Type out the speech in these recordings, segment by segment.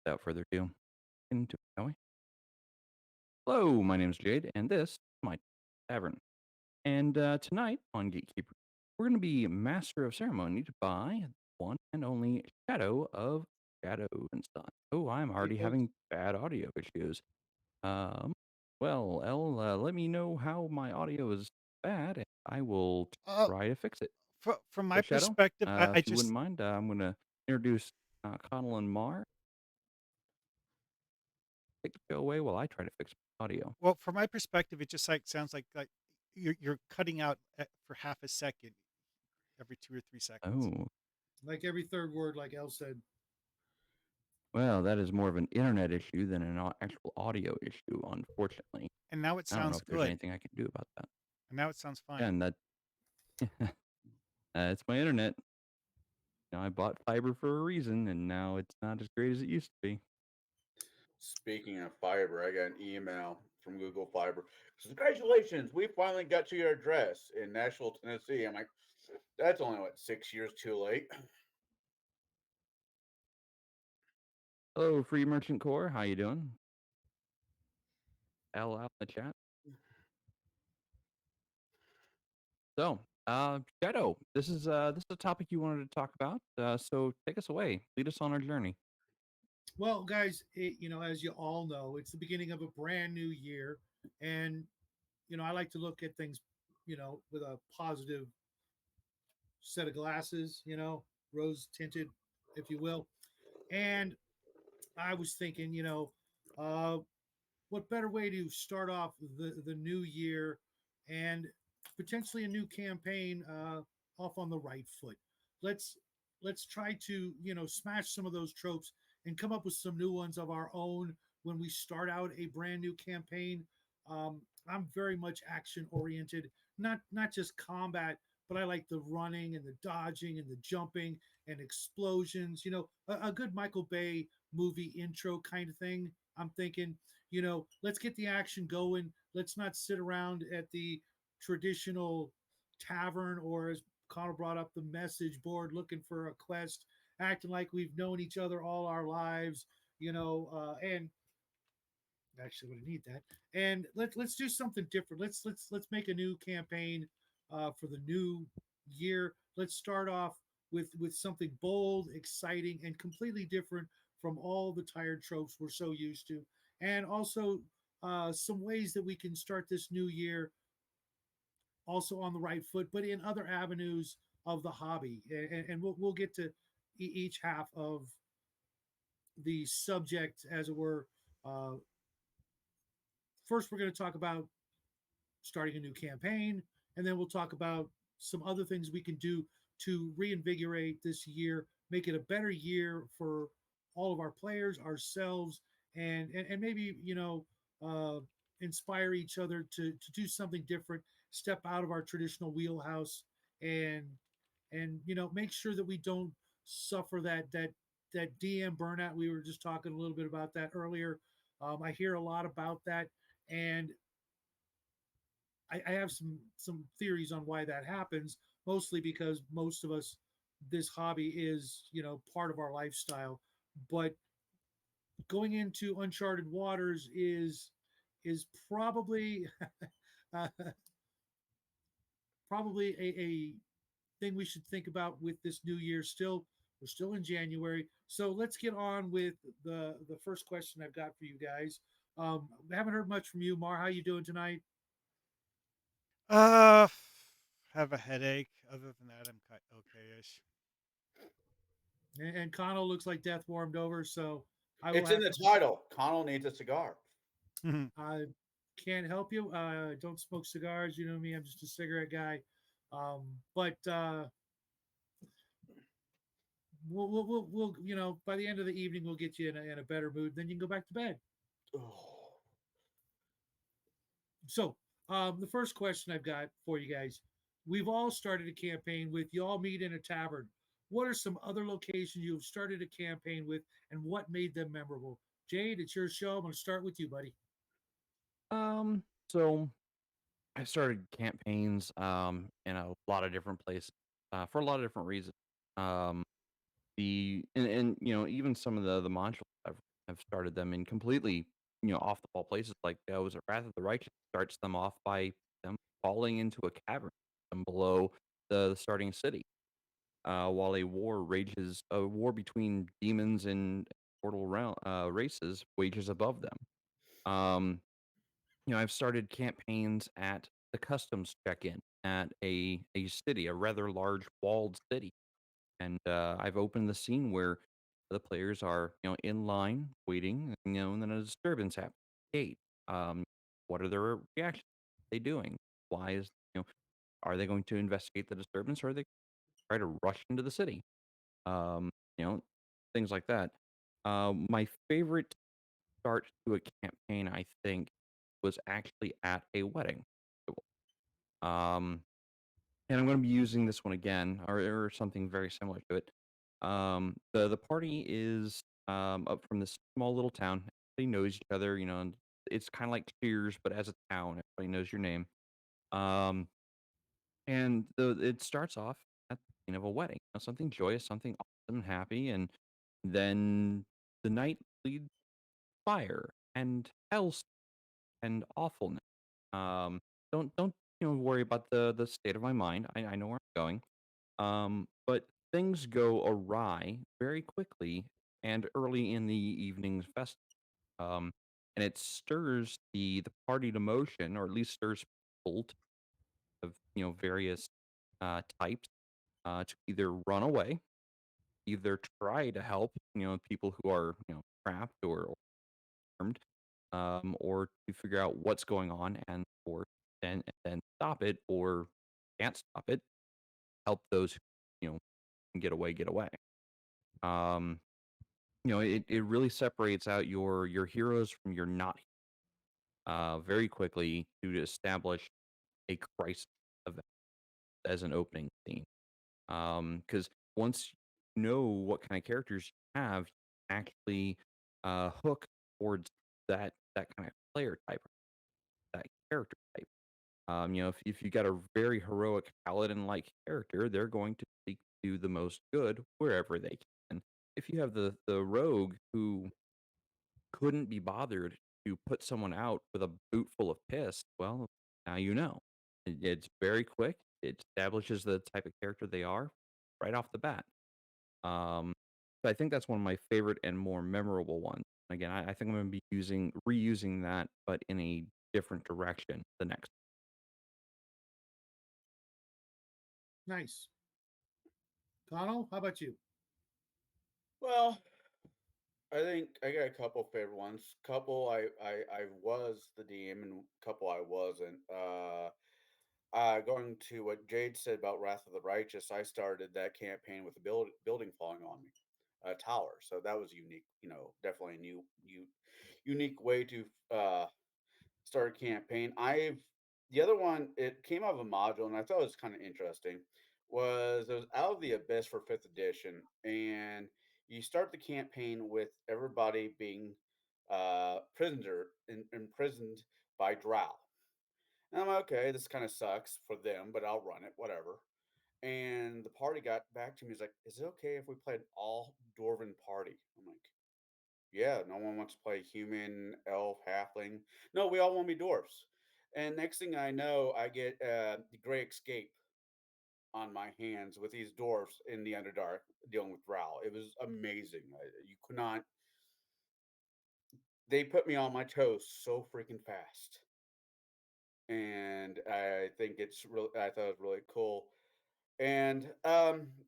Without further ado, into it, shall we? Hello, my name is Jade, and this is my tavern. And tonight on Gatekeepers, we're going to be Master of Ceremony by one and only Shadow of Shadow and Son. Oh, I'm Hey already folks. having bad audio issues. Um, well, Elle, let me know how my audio is bad, and I will Uh, try to fix it. from my So, Shadow, perspective, I if you wouldn't just mind, I'm going to introduce Connell and Mar. Take the show away while I try to fix my audio. well, from my perspective, it just sounds like you're cutting out for half a second every 2 or 3 seconds. Oh, Like every third word, like El said. well, that is more of an internet issue than an actual audio issue, unfortunately. And now it I don't know sounds if there's good. anything I can do about that. And now it sounds fine. And that it's my internet. I bought fiber for a reason, and now it's not as great as it used to be. Speaking of fiber, I got an email from Google Fiber. Congratulations, we finally got to your address in Nashville, Tennessee. I'm like, that's only what 6 years too late. Hello, Free Merchant Core. How you doing? L out in the chat. So, Shadow, this is a topic you wanted to talk about. So take us away. Lead us on our journey. Well, guys, as you all know, it's the beginning of a brand new year, and I like to look at things, with a positive set of glasses, rose tinted, if you will. And I was thinking, uh, what better way to start off the new year and potentially a new campaign off on the right foot. Let's let's try to smash some of those tropes and come up with some new ones of our own when we start out a brand new campaign. I'm very much action oriented, not just combat, but I like the running and the dodging and the jumping and explosions. A good Michael Bay movie intro kind of thing. I'm thinking, let's get the action going. Let's not sit around at the traditional tavern, or as Connor brought up, the message board looking for a quest, acting like we've known each other all our lives, and actually would need that. And let's do something different. Let's make a new campaign for the new year. Let's start off with something bold, exciting, and completely different from all the tired tropes we're so used to, and also some ways that we can start this new year also on the right foot, but in other avenues of the hobby. And we'll get to each half of the subject, as it were. Uh, First, we're going to talk about starting a new campaign, and then we'll talk about some other things we can do to reinvigorate this year, make it a better year for all of our players, ourselves, and maybe uh, inspire each other to do something different, step out of our traditional wheelhouse, and make sure that we don't suffer that DM burnout. We were just talking a little bit about that earlier. I hear a lot about that, and I have some theories on why that happens. Mostly because most of us, this hobby is part of our lifestyle, but going into uncharted waters is probably uh, probably a thing we should think about with this new year. Still, we're still in January, so let's get on with the first question I've got for you guys. I haven't heard much from you, Mar. How you doing tonight? Uh, have a headache. Other than that, I'm okay-ish. And Connell looks like death warmed over, so I will It's in have the to. title. Connell needs a cigar. I can't help you. I don't smoke cigars. You know me. I'm just a cigarette guy. But we'll by the end of the evening we'll get you in a better mood. Then you can go back to bed. Oh, So the first question I've got for you guys: we've all started a campaign with you all meet in a tavern. What are some other locations you've started a campaign with, and what made them memorable? Jade, it's your show. I'm going to start with you, buddy. So I started campaigns in a lot of different places for a lot of different reasons. Um, the and even some of the modules. I've started them in completely, off the wall places. Like was it Wrath of the Righteous starts them off by them falling into a cavern and below the starting city, while a war between demons and mortal races wages above them. Um, I've started campaigns at the customs check-in at a city, a rather large walled city, and I've opened the scene where the players are, in line waiting, and then a disturbance happens. At the gate. Um, what are their reactions? What are they doing? Why is are they going to investigate the disturbance, or are they try to rush into the city? Um, you know, things like that. My favorite start to a campaign, I think, was actually at a wedding. Um, and I'm going to be using this one again, or something very similar to it. The party is up from this small little town. Everybody knows each other, and it's kind of like Cheers, but as a town, everybody knows your name. Um, and it starts off at the scene of a wedding, something joyous, something awesome and happy, and then the night leads fire and hell and awfulness. Um, don't worry about the state of my mind. I know where I'm going. But things go awry very quickly and early in the evening's festival. Um, and it stirs the party to motion, or at least stirs people of various types to either run away, either try to help people who are trapped or harmed, or to figure out what's going on and or then stop it, or can't stop it, help those who can get away. Um, it really separates out your heroes from your not very quickly to establish a crisis event as an opening scene. Because once you know what kind of characters you have, you actually hook towards that kind of player type, that character type. If you got a very heroic paladin-like character, they're going to seek to do the most good wherever they can. If you have the rogue who couldn't be bothered to put someone out with a boot full of piss, well, now you know. It's very quick. It establishes the type of character they are right off the bat. Um, so I think that's one of my favorite and more memorable ones. Again, I think I'm going to be reusing that, but in a different direction the next. Nice. Connell, how about you? Well, I think I got a couple favorite ones. Couple I was the DM, and couple I wasn't. Going to what Jade said about Wrath of the Righteous, I started that campaign with a building falling on me, a tower. So that was unique. Definitely a unique way to start a campaign. The other one, it came out of a module, and I thought it was kind of interesting. Was it was Out of the Abyss for fifth edition, and you start the campaign with everybody being imprisoned by Drow. And I'm like, okay, this kind of sucks for them, but I'll run it, whatever. And the party got back to me. He's like, "Is it okay if we play an all Dwarven party?" I'm like, "Yeah, no one wants to play human, elf, halfling. No, we all want to be dwarfs." And next thing I know, I get the Gray Escape on my hands with these dwarfs in the Underdark dealing with Drow. It was amazing. You could not. They put me on my toes so freaking fast, and I think it's really. I thought it was really cool. And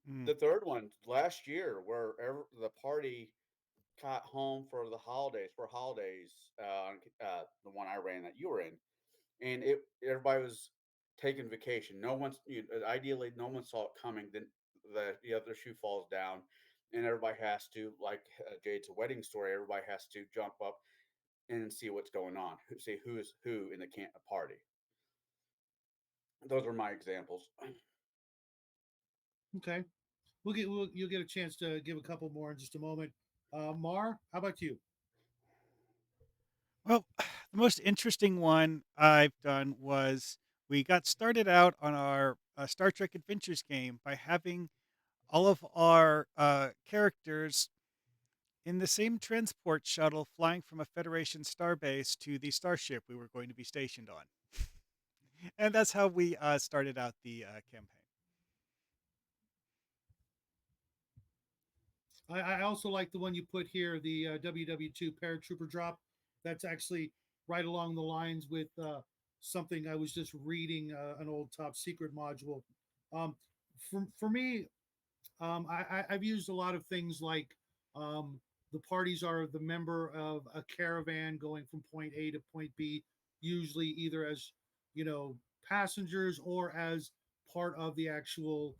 Mm. the third one last year, where the party got home for holidays, the one I ran that you were in, and everybody was taking vacation. No one's ideally no one saw it coming. Then the other shoe falls down, and everybody has to, like Jade's wedding story. Everybody has to jump up and see what's going on, see who is who in the camp party. Those are my examples. Okay. You'll get a chance to give a couple more in just a moment. Mar, how about you? Well, the most interesting one I've done was we got started out on our Star Trek Adventures game by having all of our characters In the same transport shuttle flying from a Federation starbase to the starship we were going to be stationed on. And that's how we started out the campaign. I also like the one you put here, the WW2 paratrooper drop. That's actually right along the lines with something I was just reading, an old top secret module. Um, for me, I've used a lot of things like um, the parties are the member of a caravan going from point A to point B, usually either as passengers or as part of the actual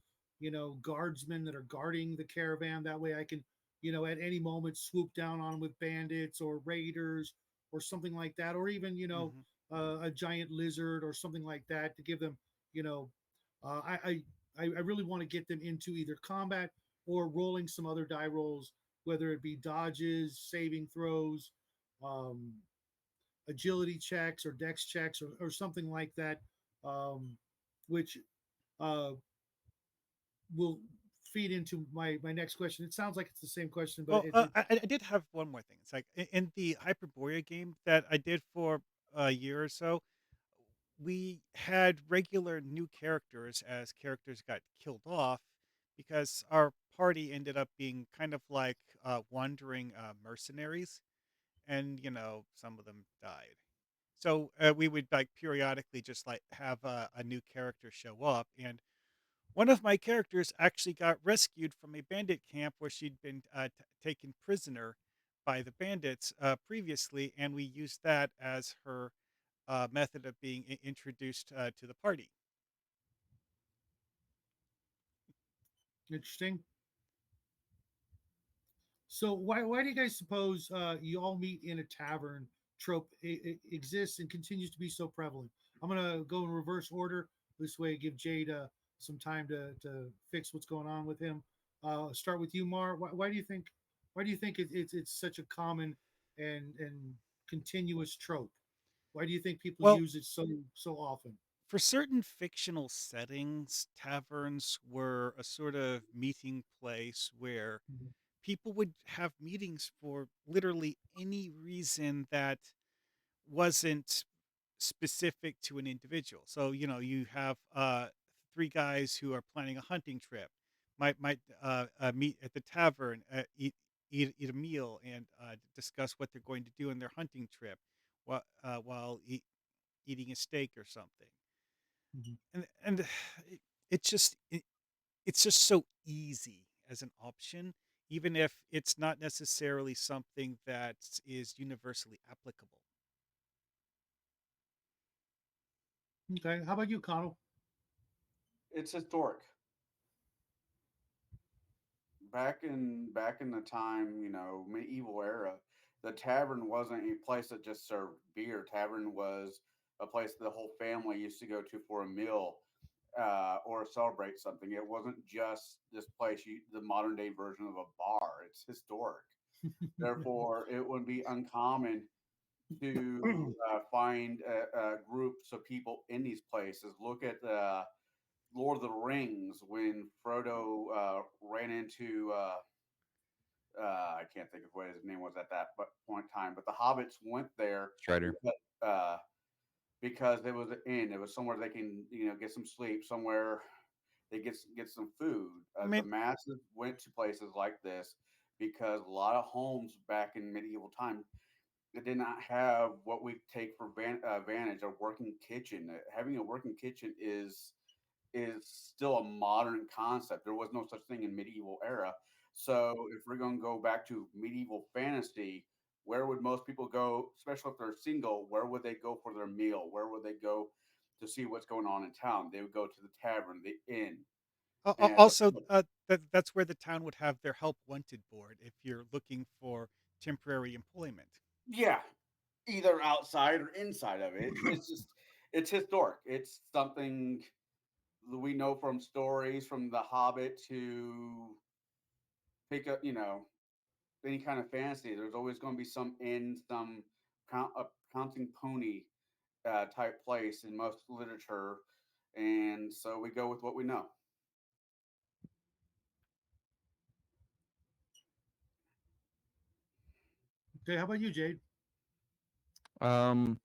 guardsmen that are guarding the caravan. That way, I can at any moment swoop down on them with bandits or raiders or something like that, or even Hmm. a giant lizard or something like that to give them you know uh, I, I really want to get them into either combat or rolling some other die rolls, whether it be dodges, saving throws, um, agility checks, or dex checks, or something like that, which uh, will feed into my next question. It sounds like it's the same question, but Well, I did have one more thing. It's like in the Hyperborea game that I did for a year or so, we had regular new characters as characters got killed off because our party ended up being kind of like wandering mercenaries, and some of them died. So we would like periodically just like have a new character show up, and one of my characters actually got rescued from a bandit camp where she'd been taken prisoner by the bandits previously, and we used that as her method of being introduced to the party. interesting. So why do you guys suppose you all meet in a tavern trope exists and continues to be so prevalent? I'm gonna go in reverse order. This way, give Jade some time to fix what's going on with him. Start with you, Mar. Why do you think it's such a common and continuous trope? Why do you think people Well, use it so often? for certain fictional settings, taverns were a sort of meeting place where Mhm. people would have meetings for literally any reason that wasn't specific to an individual. So, you have three guys who are planning a hunting trip, might meet at the tavern, eat a meal, and discuss what they're going to do in their hunting trip, while eating a steak or something. Mhm. And it, it just it, it's just so easy as an option, even if it's not necessarily something that is universally applicable. Okay, how about you, Connell? It's historic. Back in the time, medieval era, the tavern wasn't a place that just served beer. Tavern was a place the whole family used to go to for a meal, or celebrate something. It wasn't just this place, the modern day version of a bar. It's historic. Therefore, it would be uncommon to find groups of people in these places. Look at Lord of the Rings when Frodo ran into I can't think of what his name was at that point in time, but the hobbits went there Strider. because, uh, because it was an inn. It was somewhere they can get some sleep, somewhere they get some food. I The mean, masses went to places like this because a lot of homes back in medieval time, they did not have what we take for advantage, a working kitchen. Having a working kitchen is still a modern concept. There was no such thing in medieval era. So if we're going to go back to medieval fantasy, where would most people go, especially if they're single? Where would they go for their meal? Where would they go to see what's going on in town? They would go to the tavern, the inn, and also, that's where the town would have their help wanted board if you're looking for temporary employment. yeah, either outside or inside of it. It's just it's historic. It's something that we know from stories, from The Hobbit to pick up, any kind of fantasy. There's always going to be some in some counting pony type place in most literature, and so we go with what we know. Okay, how about you, Jade? Um,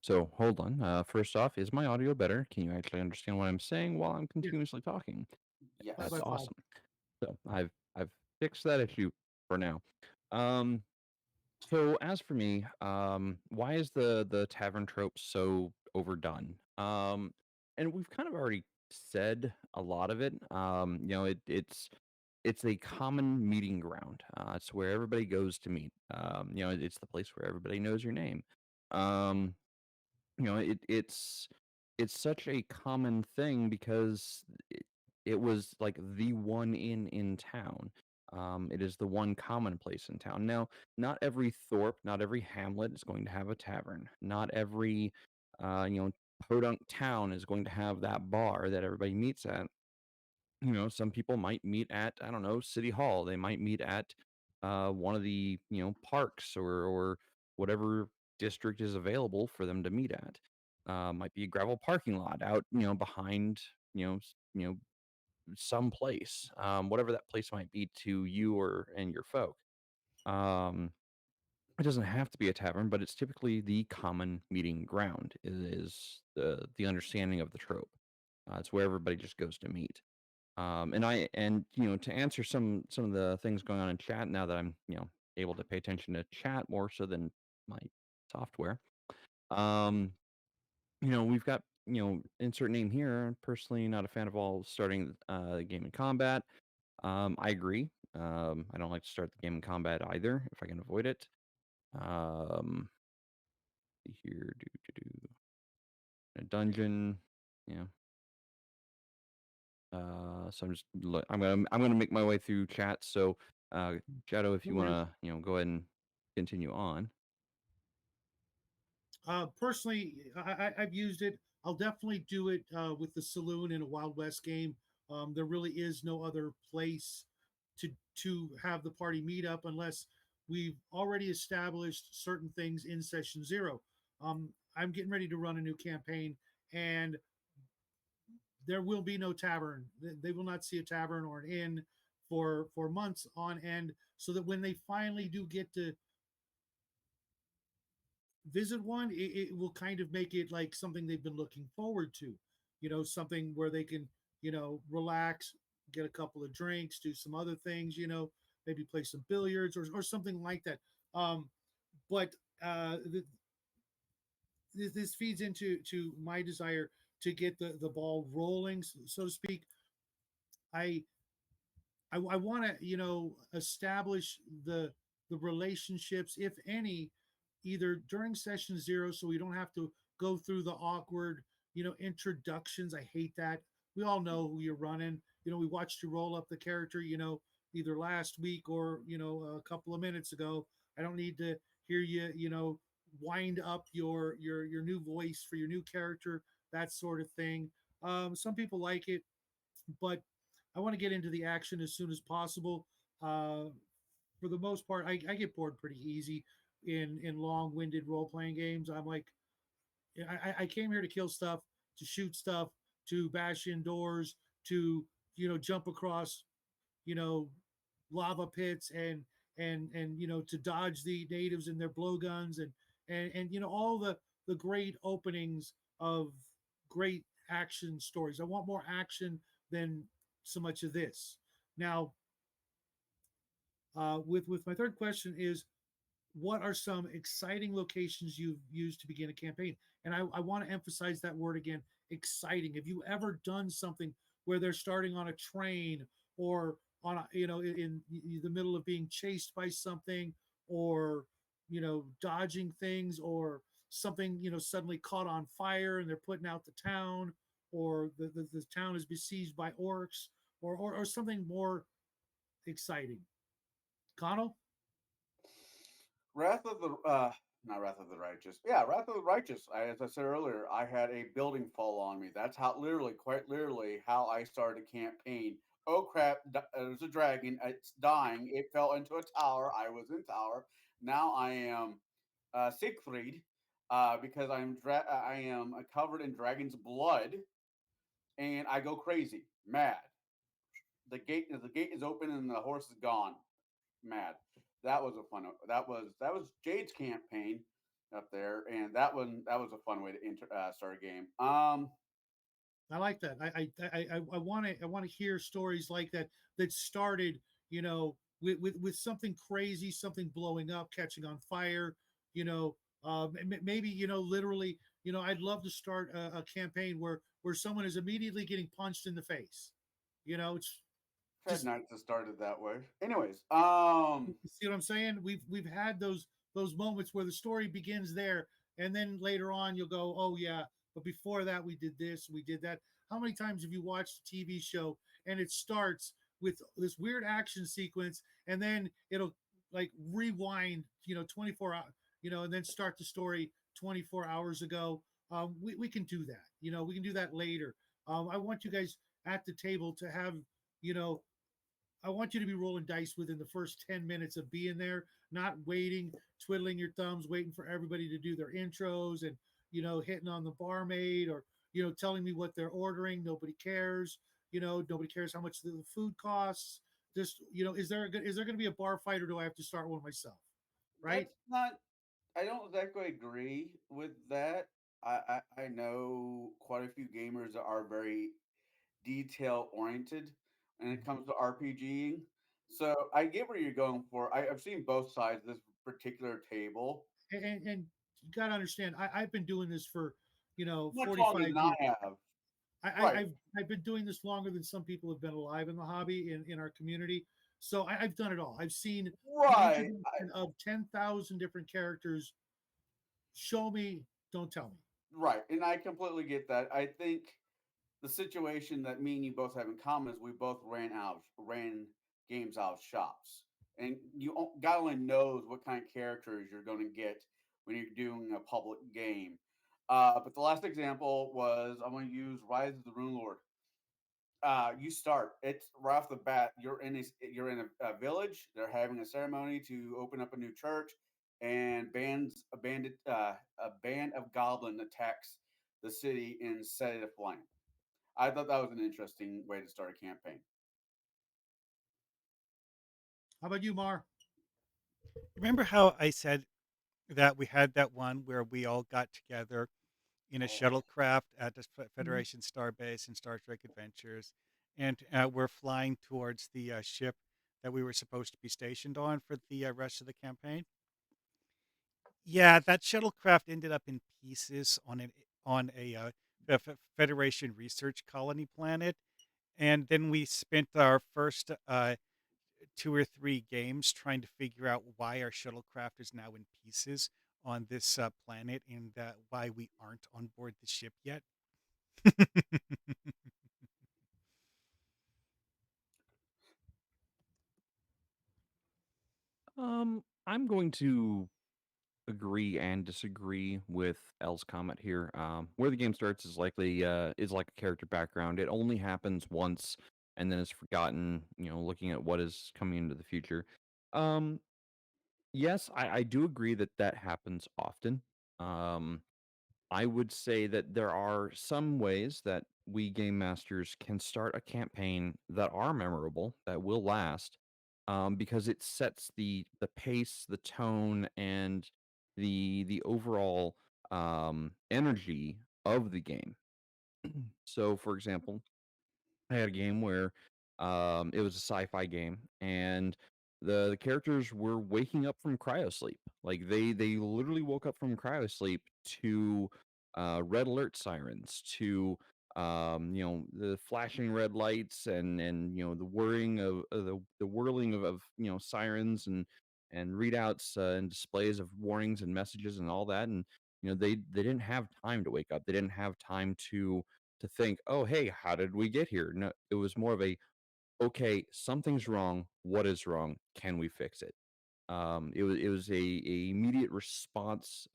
so hold on. First off, is my audio better? Can you actually understand what I'm saying while I'm Yeah, continuously talking? by That's Yes. far. awesome. So I've fixed that issue for now. Um, so as for me, why is the tavern trope so overdone? And we've kind of already said a lot of it. It's a common meeting ground. It's where everybody goes to meet. It's the place where everybody knows your name. Um, it's such a common thing because it was like the one inn in town. It is the one common place in town. Now, not every thorpe, not every hamlet is going to have a tavern. Not every podunk town is going to have that bar that everybody meets at. Some people might meet at, I don't know, City Hall. They might meet at one of the parks or whatever district is available for them to meet at. Might be a gravel parking lot out behind some place, whatever that place might be to you or and your folk. Um, it doesn't have to be a tavern, but it's typically the common meeting ground. Is the understanding of the trope. It's where everybody just goes to meet. And to answer some of the things going on in chat now that I'm able to pay attention to chat more so than my software. Um, we've got insert name here. Personally, not a fan of all starting the game in combat. I agree. I don't like to start the game in combat either if I can avoid it. Um, see here, do a dungeon. Yeah. So I'm gonna make my way through chat. So, Shadow, if No you worries. wanna go ahead and continue on. Personally, I've used it. I'll definitely do it with the saloon in a Wild West game. There really is no other place to to have the party meet up unless we've already established certain things in session zero. I'm getting ready to run a new campaign, and there will be no tavern. They will not see a tavern or an inn for months on end. So that when they finally do get to visit one, it will kind of make it like something they've been looking forward to. Something where they can, relax, get a couple of drinks, do some other things, maybe play some billiards or something like that. But this feeds into my desire to get the ball rolling, so to speak. I I want to establish the relationships, if any, either during session zero, so we don't have to go through the awkward introductions. I hate that. We all know who you're running. We watched you roll up the character. Either last week or a couple of minutes ago. I don't need to hear you wind up your new voice for your new character, that sort of thing. Some people like it, but I want to get into the action as soon as possible. Uh, for the most part, I get bored pretty easy in long-winded role-playing games. I'm like, I came here to kill stuff, to shoot stuff, to bash indoors, to jump across you know lava pits and to dodge the natives and their blowguns and all the great openings of great action stories. I want more action than so much of this. Now, with my third question is, what are some exciting locations you've used to begin a campaign? And I want to emphasize that word again, exciting. Have you ever done something where they're starting on a train or on a, in the middle of being chased by something, or dodging things, or something suddenly caught on fire and they're putting out the town, or the town is besieged by orcs, or something more exciting? Connell? Wrath of the not Wrath of the Righteous. Yeah, Wrath of the Righteous. As I said earlier, I had a building fall on me. That's how literally, quite literally, how I started a campaign. Oh crap! There's a dragon. It's dying. It fell into a tower. I was in tower. Now I am Siegfried because I am covered in dragon's blood, and I go crazy, mad. The gate is open and the horse is gone. mad. That was a fun. That was Jade's campaign up there, and that was a fun way to start a game. I like that. I want to hear stories like that that started, with something crazy, something blowing up, catching on fire. You know, maybe literally. I'd love to start a campaign where someone is immediately getting punched in the face. It's Had just nights that started that way. Anyways, you see what I'm saying? We've had those moments where the story begins there, and then later on you'll go, oh yeah, but before that we did this, we did that. How many times have you watched a TV show and it starts with this weird action sequence, and then it'll like rewind, 24 hours, and then start the story 24 hours ago. We can do that. We can do that later. I want you guys at the table to have, you know, I want you to be rolling dice within the first 10 minutes of being there, not waiting, twiddling your thumbs, waiting for everybody to do their intros and, hitting on the barmaid or, telling me what they're ordering. Nobody cares. Nobody cares how much the food costs. Just, is there going to be a bar fight or do I have to start one myself? Right. that's not. I don't exactly agree with that. I know quite a few gamers that are very detail oriented when it comes to RPGing. So I get where you're going for. I've seen both sides of this particular table And you got to understand, I've been doing this for, much longer 45 than I years. have. I, I, Right, I've been doing this longer than some people have been alive in the hobby in our community. So I've done it all. I've seen the right, introduction of 10,000 different characters. Show me, don't tell me. right. And I completely get that. I think the situation that me and you both have in common is we both ran games out of shops, and God only knows what kind of characters you're going to get when you're doing a public game. But the last example was I'm going to use Rise of the Rune Lord. You start it's right off the bat. You're in a village. They're having a ceremony to open up a new church, and a band of goblin attacks the city and set it aflame. I thought that was an interesting way to start a campaign. How about you, Mar? Remember how I said that we had that one where we all got together in a Oh yeah. shuttlecraft at the Mhm. Federation Starbase in Star Trek Adventures, and we're flying towards the ship that we were supposed to be stationed on for the rest of the campaign. Yeah, that shuttlecraft ended up in pieces on a Federation research colony planet, and then we spent our first 2 or 3 games trying to figure out why our shuttlecraft is now in pieces on this planet and why we aren't on board the ship yet. I'm going to agree and disagree with L's comment here. Where the game starts is like a character background. It only happens once and then is forgotten. Looking at what is coming into the future. Um, yes, I do agree that that happens often. Um, I would say that there are some ways that we game masters can start a campaign that are memorable, that will last, because it sets the pace, the tone, and the overall energy of the game. So, for example, I had a game where it was a sci-fi game, and the characters were waking up from cryosleep. Like they literally woke up from cryosleep to red alert sirens, to the flashing red lights, and the whirring of the whirling of sirens and readouts and displays of warnings and messages and all that. And they didn't have time to wake up. They didn't have time to think, "Oh, hey, how did we get here?" No, it was more of a, "Okay, something's wrong. What is wrong? Can we fix it?" It was a immediate response,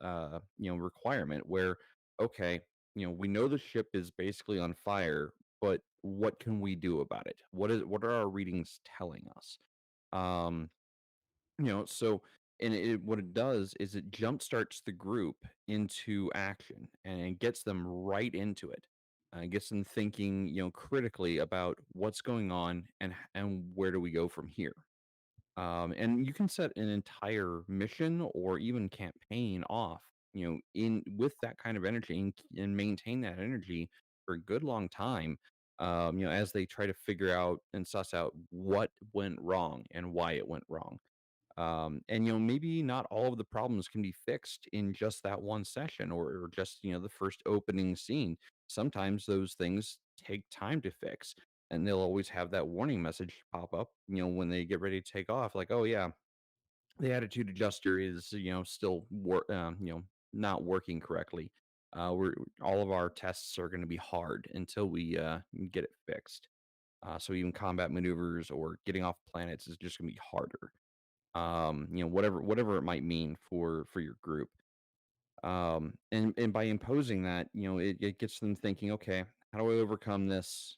requirement where, okay, we know the ship is basically on fire, but what can we do about it? What are our readings telling us? Um, so and what it does is it jumpstarts the group into action and it gets them right into it. Gets them thinking, critically about what's going on and where do we go from here. And you can set an entire mission or even campaign off, in with that kind of energy and maintain that energy for a good long time. As they try to figure out and suss out what went wrong and why it went wrong. And maybe not all of the problems can be fixed in just that one session or just the first opening scene. Sometimes those things take time to fix, and they'll always have that warning message pop up when they get ready to take off, like, oh yeah, the attitude adjuster is still not working correctly. We're All of our tests are going to be hard until we get it fixed. So even combat maneuvers or getting off planets is just going to be harder. Whatever it might mean for your group. And by imposing that, it gets them thinking, okay, how do I overcome this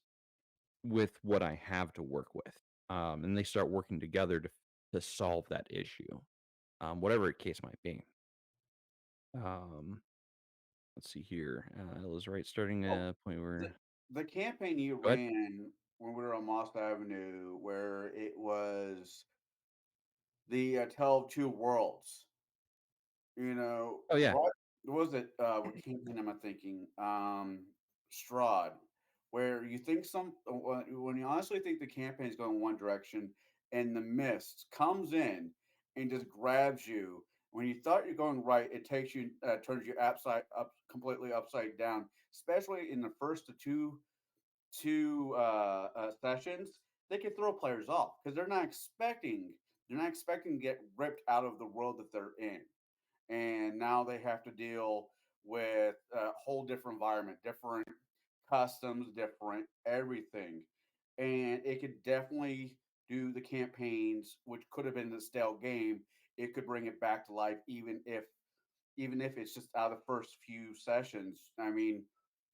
with what I have to work with? And they start working together to solve that issue, whatever the case might be. Um, let's see here. I was right starting Oh, a point the where. the campaign you Go ahead. ran when we were on Moss Avenue, where it was the Tale of Two Worlds. Oh yeah. What was it? What campaign am I thinking? Strahd, where you think when you honestly think the campaign is going one direction, and the mist comes in and just grabs you. When you thought you're going right, it takes you, turns you completely upside down. Especially in the first two sessions, they can throw players off because they're not expecting to get ripped out of the world that they're in, and now they have to deal with a whole different environment, different customs, different everything. And it could definitely do the campaigns, which could have been the stale game. It could bring it back to life, even if it's just out of the first few sessions. I mean,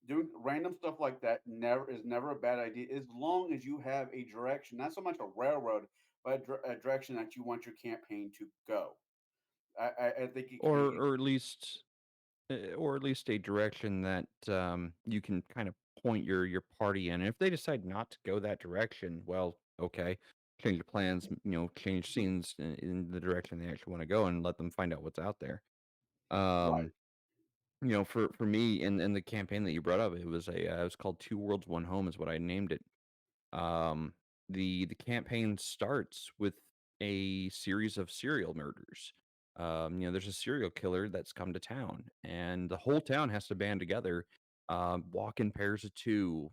doing random stuff like that never a bad idea, as long as you have a direction, not so much a railroad, but a direction that you want your campaign to go. I think it could or be or at least or at least a direction that you can kind of point your party in. And if they decide not to go that direction, well, okay, change your plans. Change scenes in the direction they actually want to go, and let them find out what's out there. right. Um, for me, in the campaign that you brought up, it was called Two Worlds, One Home, is what I named it. um, the campaign starts with a series of serial murders. There's a serial killer that's come to town, and the whole town has to band together, walk in pairs of two.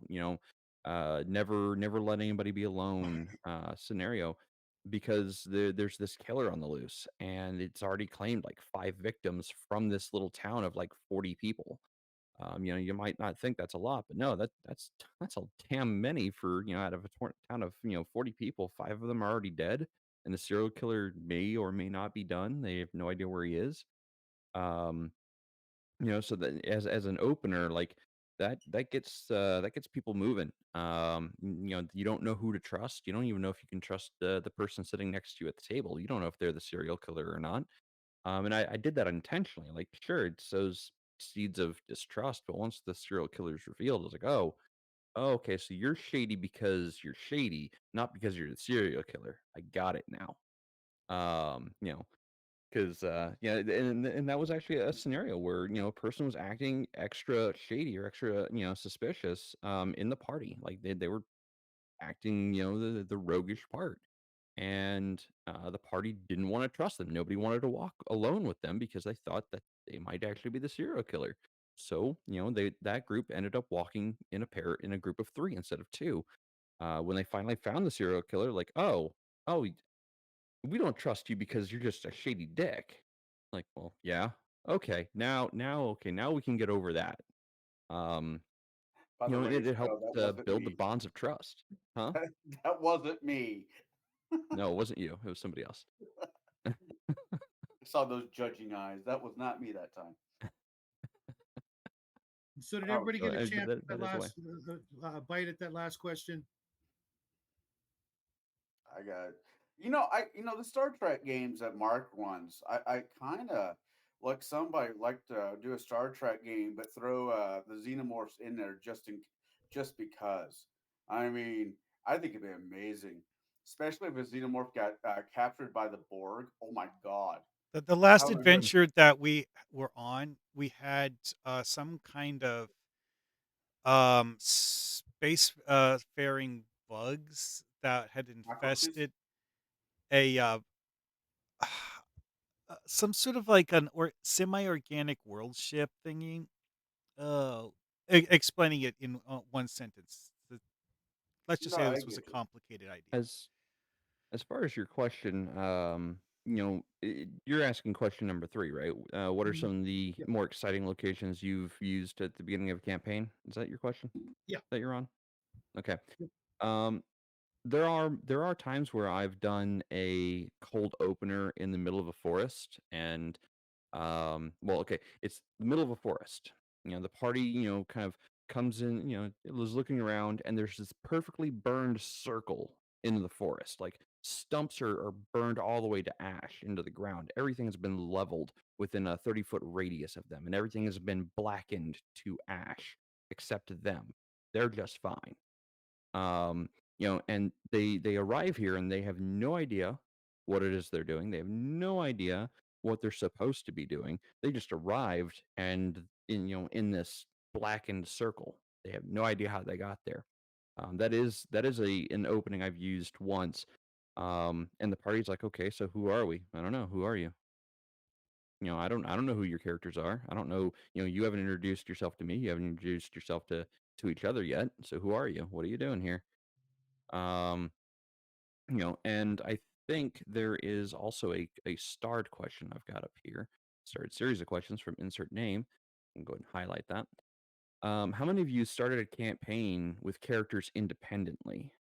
Never let anybody be alone scenario, because there's this killer on the loose, and it's already claimed like five victims from this little town of like 40 people. You might not think that's a lot, but no, that's a damn many for out of a town of 40 people, five of them are already dead, and the serial killer may or may not be done. They have no idea where he is. Um, so that as an opener, like that gets people moving. You don't know who to trust. You don't even know if you can trust the person sitting next to you at the table. You don't know if they're the serial killer or not. And I did that intentionally. Like, sure, it sows seeds of distrust, but once the serial killer is revealed, I was like, oh, okay, so you're shady because you're shady, not because you're the serial killer. I got it now. Um, you know, because yeah, and that was actually a scenario where a person was acting extra shady or extra suspicious in the party. Like they were acting the roguish part, and the party didn't want to trust them. Nobody wanted to walk alone with them because they thought that they might actually be the serial killer. So that group ended up walking in a group of three instead of two. When they finally found the serial killer, like, oh, we don't trust you because you're just a shady dick. Like, well, yeah, okay, now we can get over that. um By the way, it helped that wasn't build the me. bonds of trust. Huh? That wasn't me. No, it wasn't you, it was somebody else. I saw those judging eyes. That was not me that time. So did Oh, everybody So get a chance at that that is why. last bite at that last question? I got it. The Star Trek games that Mark runs. I kind of like somebody like to do a Star Trek game, but throw the xenomorphs in there just because. I mean, I think it'd be amazing. especially if a xenomorph got captured by the Borg. Oh my god, The last how am I going? adventure that we were on, we had, some kind of, space, faring bugs that had Cockroaches? infested a, some sort of like an or semi-organic world ship thingy. Oh, explaining it in, one sentence. Let's just No, say I this was a get you. complicated idea. As as far as your question, you're asking question number 3, right? What are Mhm. some of the Yeah. more exciting locations you've used at the beginning of a campaign? Is that your question Yeah. that you're on? Okay. Yep. Um, there are times where I've done a cold opener in the middle of a forest, and well, okay, it's the middle of a forest. The party, kind of comes in, it was looking around, and there's this perfectly burned circle in the forest. Like stumps are burned all the way to ash into the ground. Everything has been leveled within a 30-foot radius of them, and everything has been blackened to ash except them. They're just fine. um and they arrive here and they have no idea what it is they're doing. They have no idea what they're supposed to be doing. They just arrived, and in this blackened circle. They have no idea how they got there. That is a an opening I've used once. And the party's like, okay, so who are we? I don't know. Who are you? I don't know who your characters are. I don't know. You haven't introduced yourself to me. You haven't introduced yourself to each other yet. So who are you? What are you doing here? Um, and I think there is also a starred question I've got up here. Starred series of questions from insert name. I'm going to go ahead and highlight that. How many of you started a campaign with characters independently?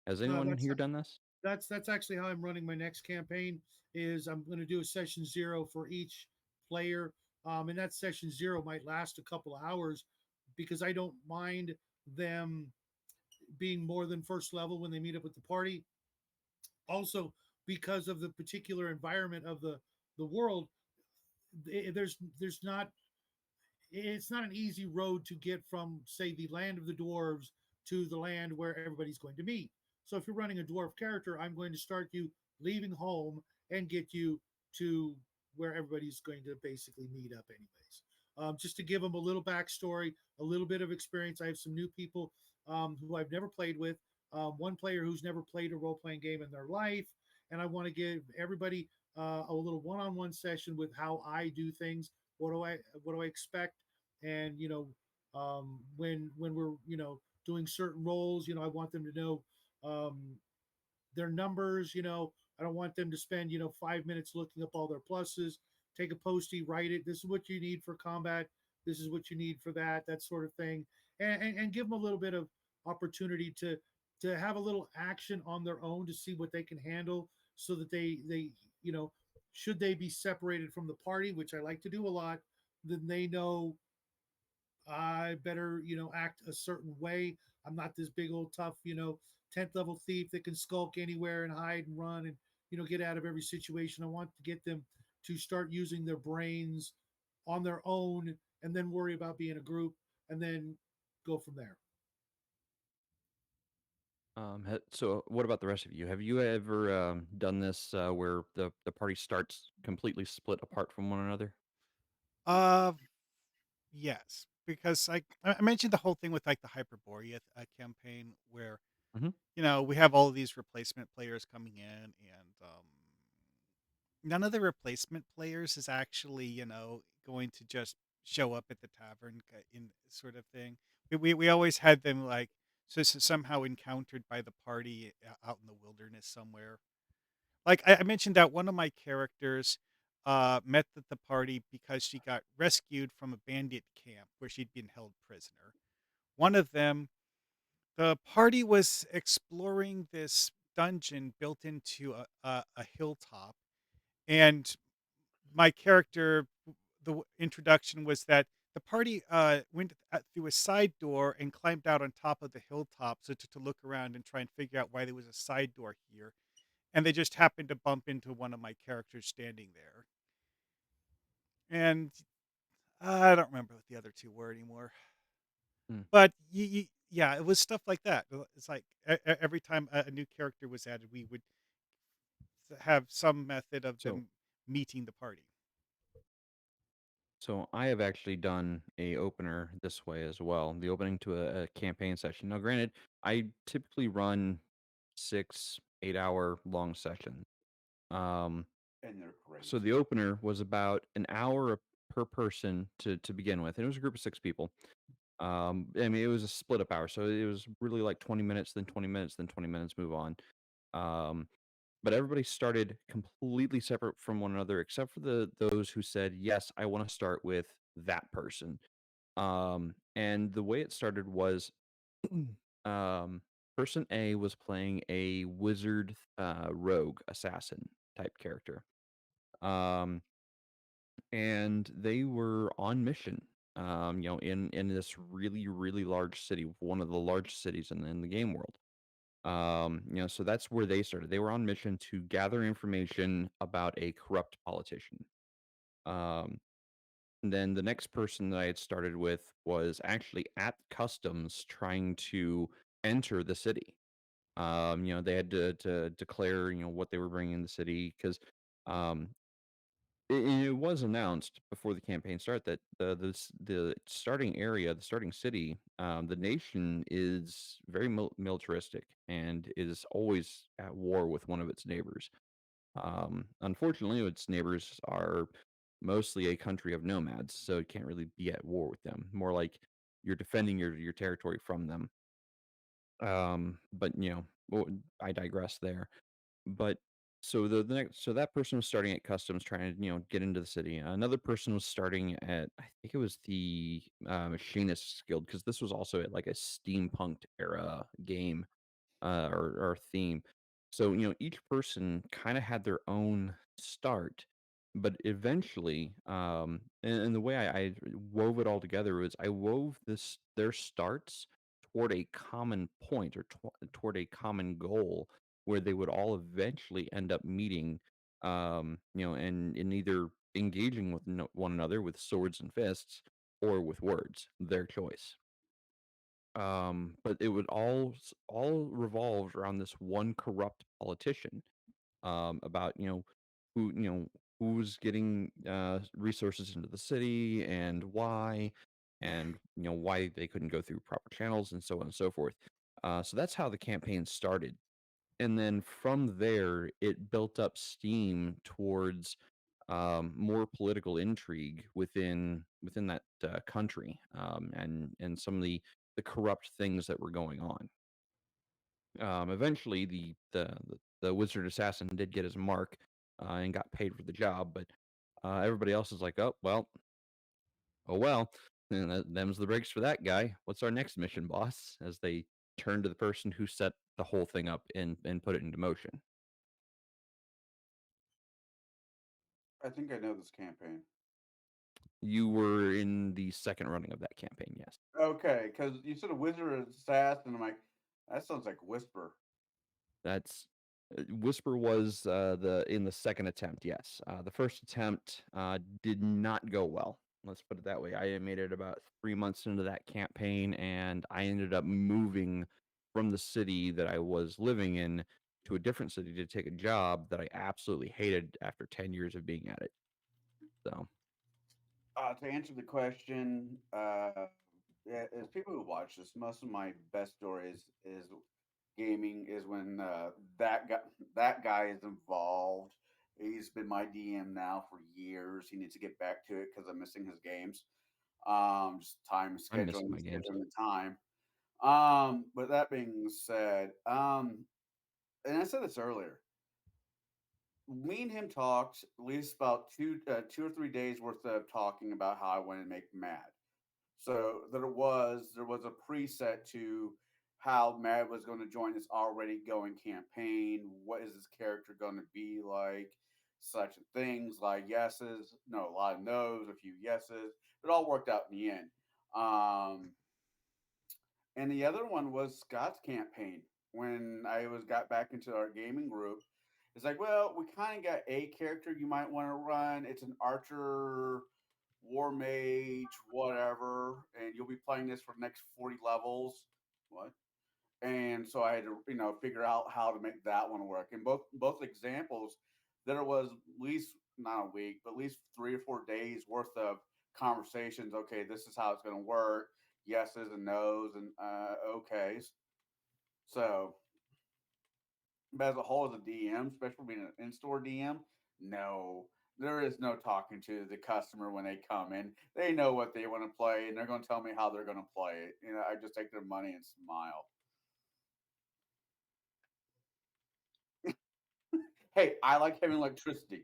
Has Uh, anyone that's here done this? that's actually how I'm running my next campaign. Is I'm going to do a session zero for each player, and that session zero might last a couple of hours because I don't mind them being more than first level when they meet up with the party. Also, because of the particular environment of the world, there's not it's not an easy road to get from, say, the land of the dwarves to the land where everybody's going to meet. So if you're running a dwarf character, I'm going to start you leaving home and get you to where everybody's going to basically meet up, anyways. Just to give them a little backstory, a little bit of experience. I have some new people who I've never played with. One player who's never played a role playing game in their life, and I want to give everybody a little one on one session with how I do things. What do I expect? And when we're doing certain roles, I want them to know um, their numbers. I don't want them to spend 5 minutes looking up all their pluses. Take a postie, write it. This is what you need for combat. This is what you need for that sort of thing, and give them a little bit of opportunity to have a little action on their own to see what they can handle, so that they you know should they be separated from the party, which I like to do a lot, then they know I better, act a certain way. I'm not this big old tough, 10th level thief that can skulk anywhere and hide and run and, get out of every situation. I want to get them to start using their brains on their own and then worry about being a group and then go from there. So what about the rest of you? Have you ever done this where the party starts completely split apart from one another? Uh, yes, because I mentioned the whole thing with like the Hyperborea campaign where Hmm. we have all of these replacement players coming in, and none of the replacement players is actually going to just show up at the tavern in sort of thing. We always had them like somehow encountered by the party out in the wilderness somewhere. Like I mentioned that one of my characters met the party because she got rescued from a bandit camp where she'd been held prisoner. One of them, the party was exploring this dungeon built into a hilltop, and my character, introduction was that the party went through a side door and climbed out on top of the hilltop so to look around and try and figure out why there was a side door here. And they just happened to bump into one of my characters standing there. And I don't remember what the other two were anymore. Mm. But Yeah, it was stuff like that. It's like every time a new character was added, we would have some method of So them meeting the party. So I have actually done a opener this way as well. The opening to a campaign session. Now, granted, I typically run 6, 8 hour long sessions. Um, And they're so great. the opener was about an hour per person to begin with, and it was a group of 6 people. I mean, it was a split up hour, so it was really like 20 minutes, then 20 minutes, then 20 minutes, move on. Um, but everybody started completely separate from one another, except for those who said, "Yes, I want to start with that person." And the way it started was, um, person A was playing a wizard, rogue assassin type character. Um, and they were on mission, in this really, really large city, one of the largest cities in the game world. So that's where they started. They were on mission to gather information about a corrupt politician. Um, and then the next person that I had started with was actually at customs trying to enter the city. They had to declare, what they were bringing in the city because um, it was announced before the campaign started that the starting area, the starting city, the nation is very militaristic and is always at war with one of its neighbors. Unfortunately, its neighbors are mostly a country of nomads, so it can't really be at war with them. More like you're defending your territory from them. But well, I digress there. But the next, so that person was starting at customs, trying to get into the city. Another person was starting at, I think it was the machinist guild, because this was also at like a steampunked era game, or theme. So, each person kind of had their own start, but eventually, and the way I wove it all together was I wove their starts toward a common point or toward a common goal where they would all eventually end up meeting, and in either engaging with one another with swords and fists or with words, their choice. But it would all revolve around this one corrupt politician, about who's getting resources into the city and why, and why they couldn't go through proper channels and so on and so forth. So that's how the campaign started, and then from there it built up steam towards more political intrigue within that country, and some of the corrupt things that were going on. Eventually, the wizard assassin did get his mark, and got paid for the job, but everybody else is like, "Oh well, oh well." And them's the breaks for that guy. What's our next mission, boss? As they turn to the person who set the whole thing up and put it into motion. I think I know this campaign. You were in the second running of that campaign, yes. Okay, because you said a wizard assassin, and I'm like, that sounds like Whisper. That's Whisper was the in the second attempt. Yes, the first attempt did not go well. Let's put it that way. I made it about 3 months into that campaign, and I ended up moving from the city that I was living in to a different city to take a job that I absolutely hated after 10 years of being at it. So To answer the question, yeah, as people who watch this, most of my best stories is gaming is when that guy that guy is involved. He's been my DM now for years. He needs to get back to it because I'm missing his games. Just time I'm missing scheduling, my games. scheduling the time. But that being said, and I said this earlier, me and him talked at least about 2 or 3 days worth of talking about how I wanted to make him mad. So there was a preset to how Mad was going to join this already going campaign. What is this character going to be like? Such things like yeses, no, a lot of no's, a few yeses. It all worked out in the end. Um, and the other one was Scott's campaign. When I was got back into our gaming group, it's like, well, we kind of got a character you might want to run. It's an archer, war mage, whatever, and you'll be playing this for the next 40 levels. What? And so I had to, figure out how to make that one work. In both examples, there was at least not a week, but at least 3 or 4 days worth of conversations. Okay, this is how it's going to work. Yeses and nos and okays. So, but as a whole, as a DM, especially being an in-store DM, no, there is no talking to the customer when they come in. They know what they want to play, and they're going to tell me how they're going to play it. I just take their money and smile. Hey, I like having electricity.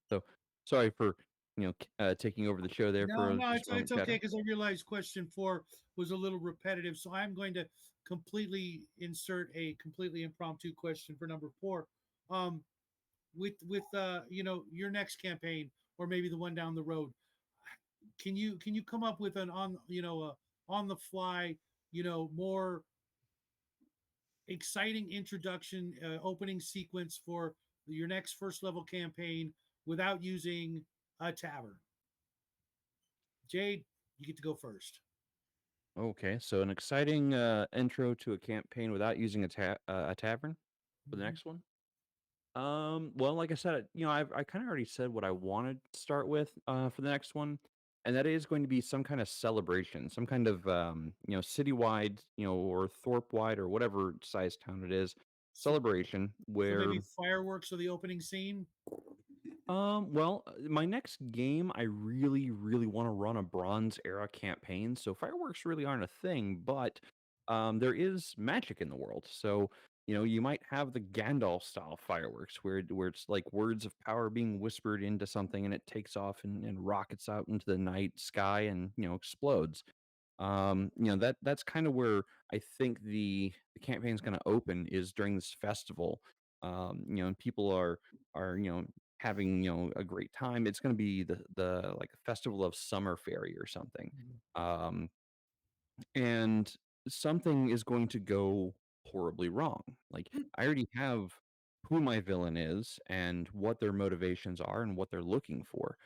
So sorry for taking over the show there No, for no, just a moment, it's okay Shadow. because I realized question four was a little repetitive, so I'm going to completely insert a completely impromptu question for number four. Um, with your next campaign or maybe the one down the road, can you come up with an on the fly, more exciting introduction opening sequence for your next first level campaign without using a tavern? Jade, you get to go first. Okay, so an exciting intro to a campaign without using a tavern for the Mhm. next one. Well, like I said, I kind of already said what I wanted to start with for the next one, and that is going to be some kind of celebration, some kind of citywide, or Thorpe wide or whatever size town it is, So, celebration so where maybe fireworks or the opening scene. well, my next game, I really, really want to run a Bronze Era campaign. So fireworks really aren't a thing, but there is magic in the world. So you might have the Gandalf style fireworks, where it's like words of power being whispered into something, and it takes off and rockets out into the night sky and explodes. That's kind of where I think the campaign is going to open is during this festival. And people are having a great time. It's going to be the like festival of summer fairy or something. Mhm. Um, and something is going to go horribly wrong. Like I already have who my villain is and what their motivations are and what they're looking for.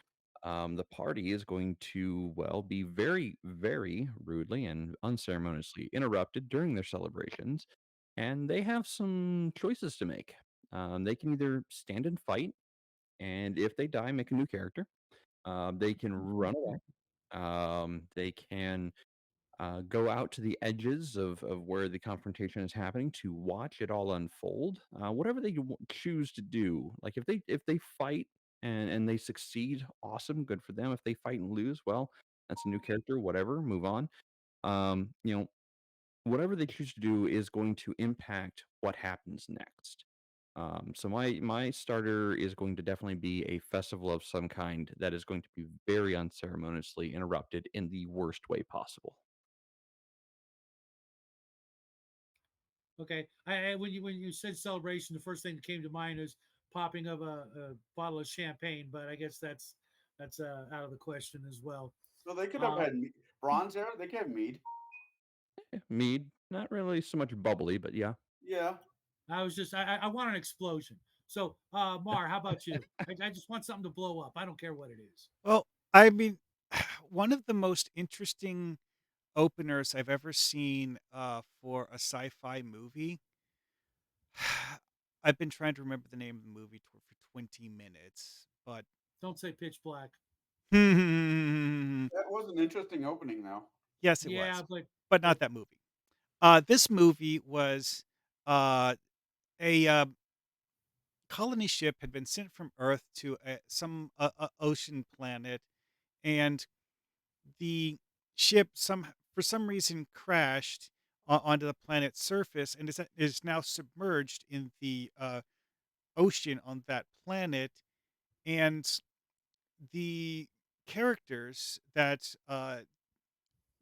The party is going to, well, be very, very rudely and unceremoniously interrupted during their celebrations, and they have some choices to make. They can either stand and fight, and if they die, make a new character. They can run away. They can go out to the edges of where the confrontation is happening to watch it all unfold. Whatever they choose to do, like if they fight and they succeed, awesome, good for them. If they fight and lose, well, that's a new character. Whatever, move on. Um, you know, Whatever they choose to do is going to impact what happens next. So my starter is going to definitely be a festival of some kind that is going to be very unceremoniously interrupted in the worst way possible. Okay. When you said celebration, the first thing that came to mind is popping of a bottle of champagne, but I guess that's out of the question as well. So they could have Uh, had bronze era. They could have mead. Mead, not really so much bubbly, but yeah. Yeah. I want an explosion. So, Mar, how about you? I just want something to blow up. I don't care what it is. Well, I mean, one of the most interesting openers I've ever seen for a sci-fi movie. I've been trying to remember the name of the movie for 20 minutes, but Don't say pitch black. That was an interesting opening, though. yes, it Yeah, was, but but but not that movie. This movie was uh, a colony ship had been sent from Earth to some ocean planet, and the ship for some reason crashed onto the planet's surface and is now submerged in the ocean on that planet. And the characters that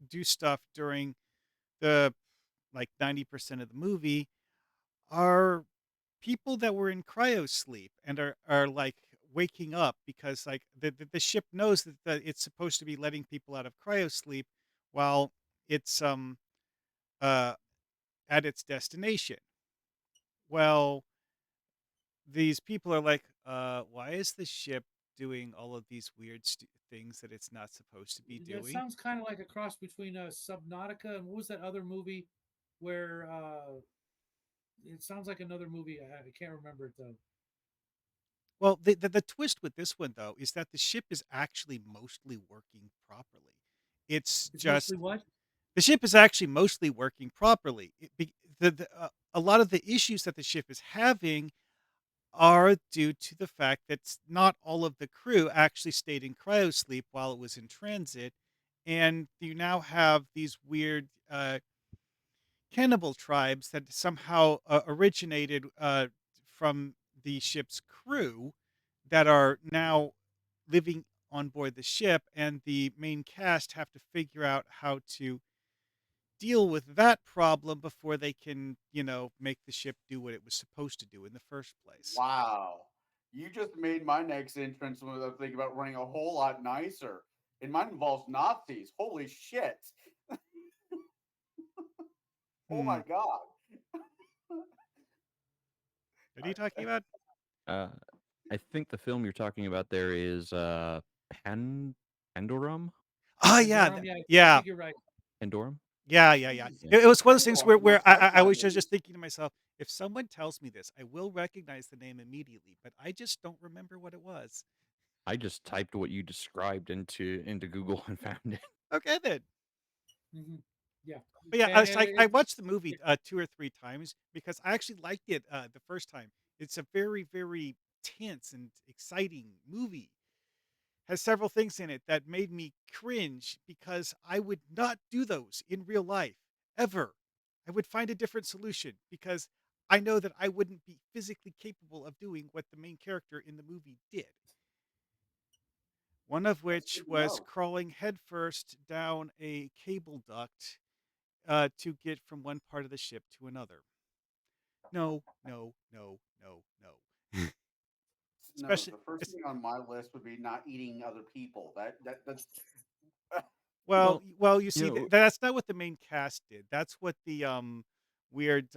do stuff during the like 90% of the movie are people that were in cryo sleep and are like waking up because like the ship knows that it's supposed to be letting people out of cryo sleep while it's uh at its destination. Well, these people are like, why is the ship doing all of these weird things that it's not supposed to be That doing. sounds kind of like a cross between Subnautica and what was that other movie where it sounds like another movie. I can't remember it though. Well, the twist with this one though is that the ship is actually mostly working properly. It's It's mostly just what? the ship is actually mostly working properly. A lot of the issues that the ship is having are due to the fact that not all of the crew actually stayed in cryosleep while it was in transit, and you now have these weird cannibal tribes that somehow originated from the ship's crew that are now living on board the ship, and the main cast have to figure out how to deal with that problem before they can, make the ship do what it was supposed to do in the first place. Wow. You just made my next entrance when I was thinking about running a whole lot nicer. And mine involves Nazis. Holy shit. Oh Hmm. my god. What are you I, talking about? Uh, I think the film you're talking about there is Pandorum. Oh yeah, Pandorum. Yeah, I yeah, think you're right. Pandorum. yeah. Jesus. Yeah. It was one of those things Pendulum where must like I my was name. just thinking to myself, if someone tells me this, I will recognize the name immediately, but I just don't remember what it was. I just typed what you described into Google and found it. Okay then. Hmm. Yeah, But yeah, and it's like I it's watched the movie 2 or 3 times because I actually liked it the first time. It's a very, very tense and exciting movie. Has several things in it that made me cringe because I would not do those in real life ever. I would find a different solution because I know that I wouldn't be physically capable of doing what the main character in the movie did. One of That's which good to was know. crawling headfirst down a cable duct to get from one part of the ship to another. No, no, no, no, no. No, Especially, the first it's, thing on my list would be not eating other people. That's well, Well, well, you you see, know, that's not what the main cast did. That's what the weird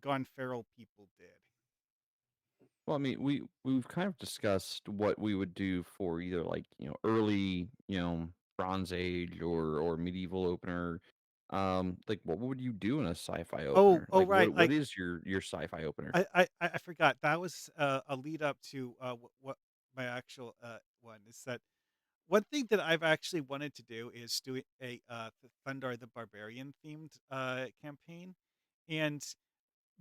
gone feral people did. well, I mean, we've kind of discussed what we would do for either like early Bronze Age or medieval opener. Like what would you do in a sci-fi Oh, opener? oh, Like right. what Like is your sci-fi opener? I forgot that was a lead up to what my actual one is that one thing that I've actually wanted to do is do a Thundar the Barbarian themed campaign, and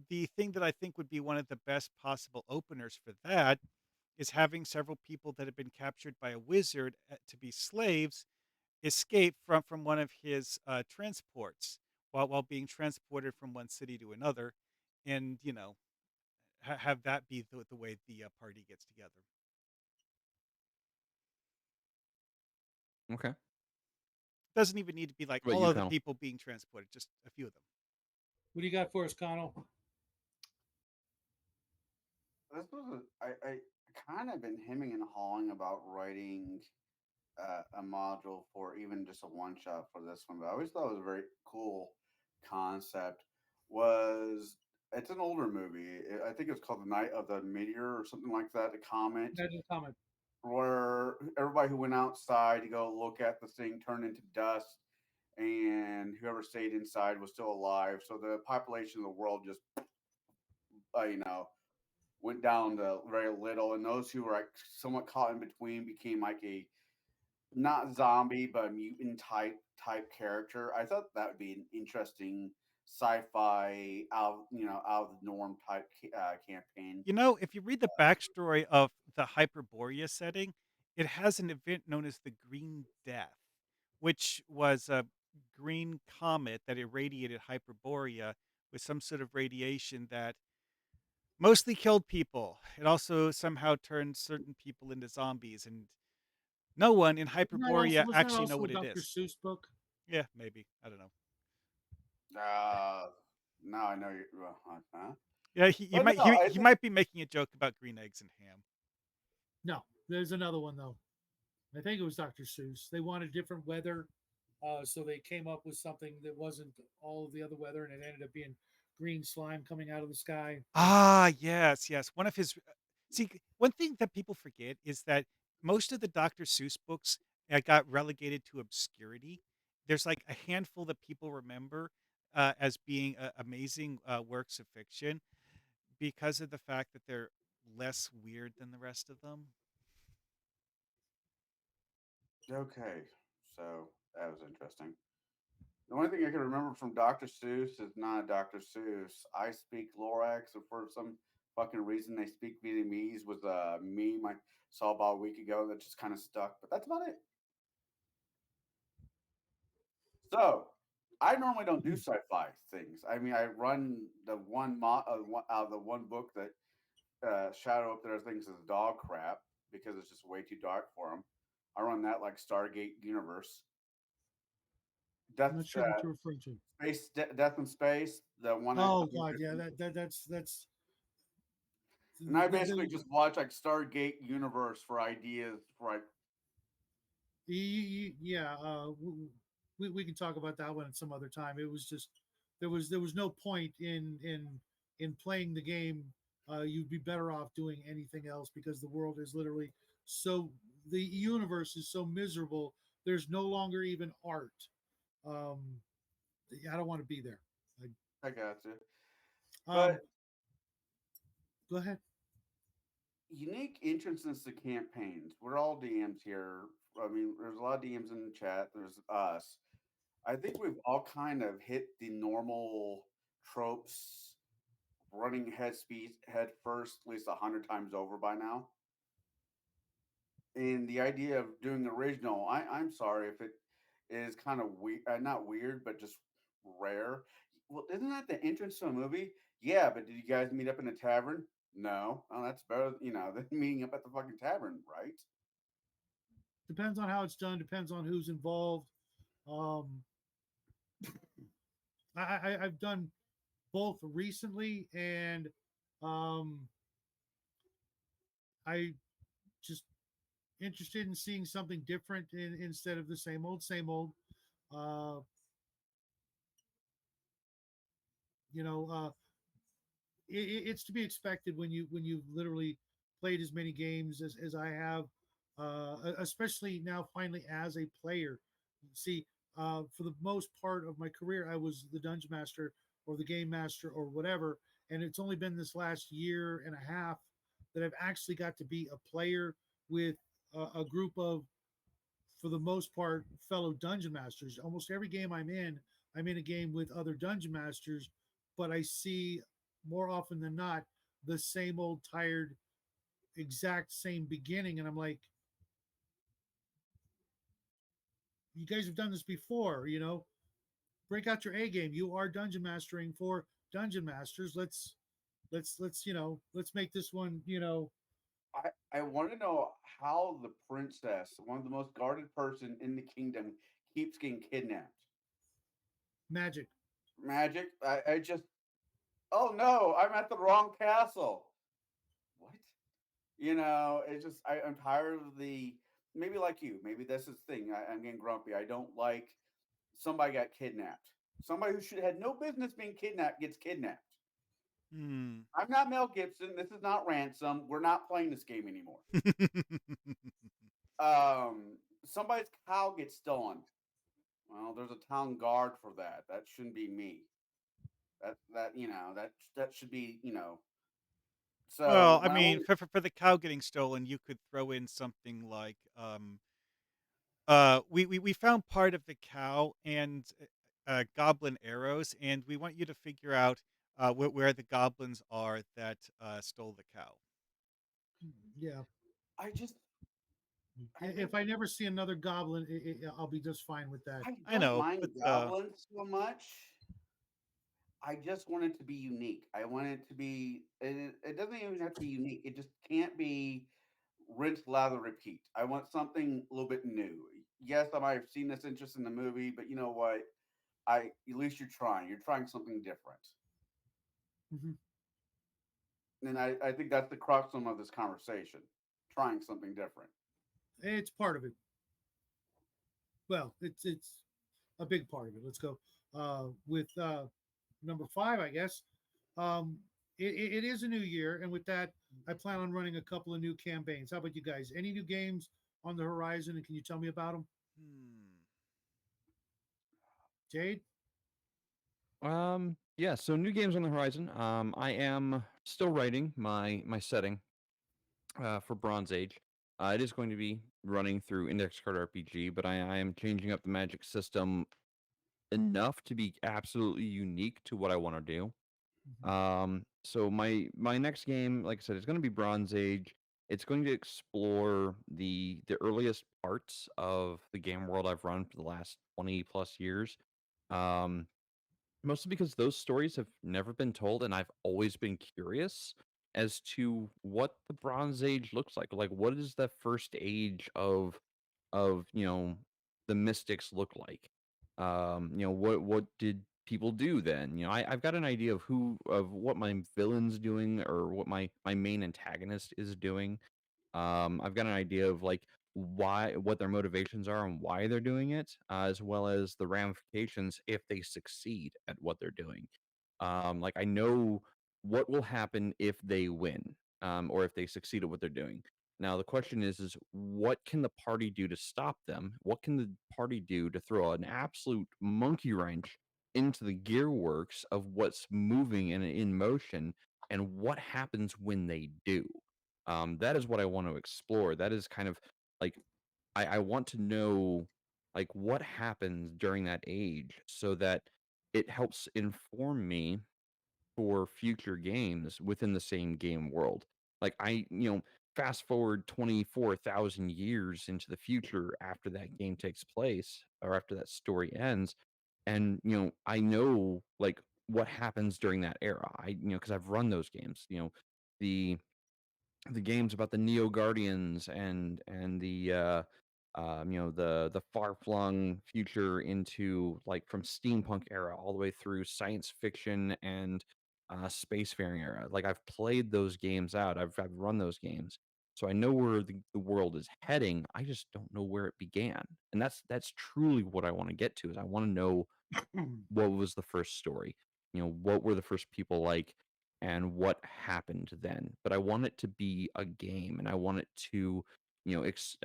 the thing that I think would be one of the best possible openers for that is having several people that have been captured by a wizard to be slaves escape from one of his transports while being transported from one city to another, and have that be the way the party gets together. Okay. Doesn't even need to be like What about all you, of the Connell? people being transported, just a few of them. what do you got for us, Connell? this was I kind of been hemming and hawing about writing a module for even just a one shot for this one, but I always thought it was a very cool concept. Was It's an older movie. I think it's called The Night of the Meteor or something like that. A comet Imagine a comment. where everybody who went outside to go look at the thing turned into dust, and whoever stayed inside was still alive. So the population of the world just, you know, went down to very little, and those who were like somewhat caught in between became like a not zombie but mutant type character. I thought that would be an interesting sci-fi out of the norm type campaign. If you read the backstory of the Hyperborea setting, it has an event known as the Green Death, which was a green comet that irradiated Hyperborea with some sort of radiation that mostly killed people. It also somehow turned certain people into zombies, and no one in Hyperborea Was that actually know also a what it Dr. is. Seuss book? Yeah, maybe. I don't know. Uh, now I know you. Huh? Yeah, he you But might no, I he think might be making a joke about green eggs and ham. No, there's another one though. I think it was Dr. Seuss. They wanted different weather, so they came up with something that wasn't all of the other weather, and it ended up being green slime coming out of the sky. Ah, yes, yes. One of his See, one thing that people forget is that most of the Dr. Seuss books got relegated to obscurity. There's like a handful that people remember as being amazing works of fiction because of the fact that they're less weird than the rest of them. Okay, so that was interesting. The only thing I can remember from Dr. Seuss is not Dr. Seuss. I speak Lorax, and for some fucking reason they speak Vietnamese was a meme I saw about a week ago that just kind of stuck. But that's about it. So I normally don't do Mhm. sci-fi things. I mean, I run the one book that Shadow up there thinks is dog crap because it's just way too dark for him. I run that like Stargate Universe. I'm Death not sure what you're referring to. Death in Space, the one I Oh think God, yeah, that's and I basically the just watch like Stargate Universe for ideas for like yeah. We can talk about that one at some other time. It was just there was no point in playing the game. You'd be better off doing anything else because the world is literally so the universe is so miserable. There's no longer even art. Um, I don't want to be there. I got you. Um, But go ahead. unique entrances to campaigns. We're all DMs here. I mean, there's a lot of DMs in the chat. There's us. I think we've all kind of hit the normal tropes running head first at least 100 times over by now. And the idea of doing original, I'm sorry if it is kind of weird, not weird, but just rare. Well, isn't that the entrance to a movie? Yeah, but did you guys meet up in a tavern? No. Oh, that's better, than meeting up at the fucking tavern, right? Depends on how it's done. Depends on who's involved. Um, I've done both recently, and I just interested in seeing something different instead of the same old, same old. Uh, you know, it's to be expected when you've literally played as many games as I have, especially now finally as a player. See, for the most part of my career, I was the dungeon master or the game master or whatever, and it's only been this last year and a half that I've actually got to be a player with a group of, for the most part, fellow dungeon masters. Almost every game I'm in a game with other dungeon masters, but I see more often than not the same old tired, exact same beginning. And I'm like, you guys have done this before, break out your A game. You are dungeon mastering for dungeon masters. Let's make this one, I want to know how the princess, one of the most guarded person in the kingdom, keeps getting kidnapped. magic. Magic. I just. Oh no! I'm at the wrong castle. What? It's just I'm tired of the maybe like you. Maybe this is the thing. I'm getting grumpy. I don't like somebody got kidnapped. Somebody who should had no business being kidnapped gets kidnapped. Hmm. I'm not Mel Gibson. This is not ransom. We're not playing this game anymore. Somebody's cow gets stolen. Well, there's a town guard for that. That shouldn't be me. That should be. Well, So I when I mean, went, for the cow getting stolen, you could throw in something like, we found part of the cow and goblin arrows, and we want you to figure out where the goblins are that stole the cow. Yeah. I just I think If I never see another goblin, I'll be just fine with that. I I don't know, mind but goblins so much. I just want it to be unique. I want it to be. It doesn't even have to be unique. It just can't be rinse, lather, repeat. I want something a little bit new. Yes, I might have seen this interest in the movie, but you know what? At least you're trying. You're trying something different, Mhm. and I think that's the crux of this conversation. Trying something different. It's part of it. Well, it's a big part of it. Let's go with number five, I guess. Um, it is a new year, and with that, I plan on running a couple of new campaigns. How about you guys? Any new games on the horizon, and can you tell me about them? Hmm. Jade? Yeah, so new games on the horizon. I am still writing my setting for Bronze Age. It is going to be running through Index Card RPG, but I am changing up the magic system enough to be absolutely unique to what I want to do. Mm-hmm. So my next game, like I said, is going to be Bronze Age. It's going to explore the earliest parts of the game world I've run for the last 20 plus years. Um, Mostly because those stories have never been told, and I've always been curious as to what the Bronze Age looks like. Like, what is the first age of the mystics look like? What did people do then? I've got an idea of what my villain's doing or what my main antagonist is doing. I've got an idea of like what their motivations are and why they're doing it, as well as the ramifications if they succeed at what they're doing. Like I know what will happen if they win, or if they succeed at what they're doing. Now the question is what can the party do to stop them? What can the party do to throw an absolute monkey wrench into the gearworks of what's moving and in motion, and what happens when they do? That is what I want to explore. That is kind of like I want to know like what happens during that age so that it helps inform me for future games within the same game world. Like fast forward 24,000 years into the future after that game takes place or after that story ends, and I know like what happens during that era. Because I've run those games. The the games about the Neo Guardians and the far flung future into like from steampunk era all the way through science fiction and spacefaring era. Like I've played those games out. I've run those games, so I know where the world is heading. I just don't know where it began, and that's truly what I want to get to. Is I want to know what was the first story, what were the first people like, and what happened then. But I want it to be a game, and I want it to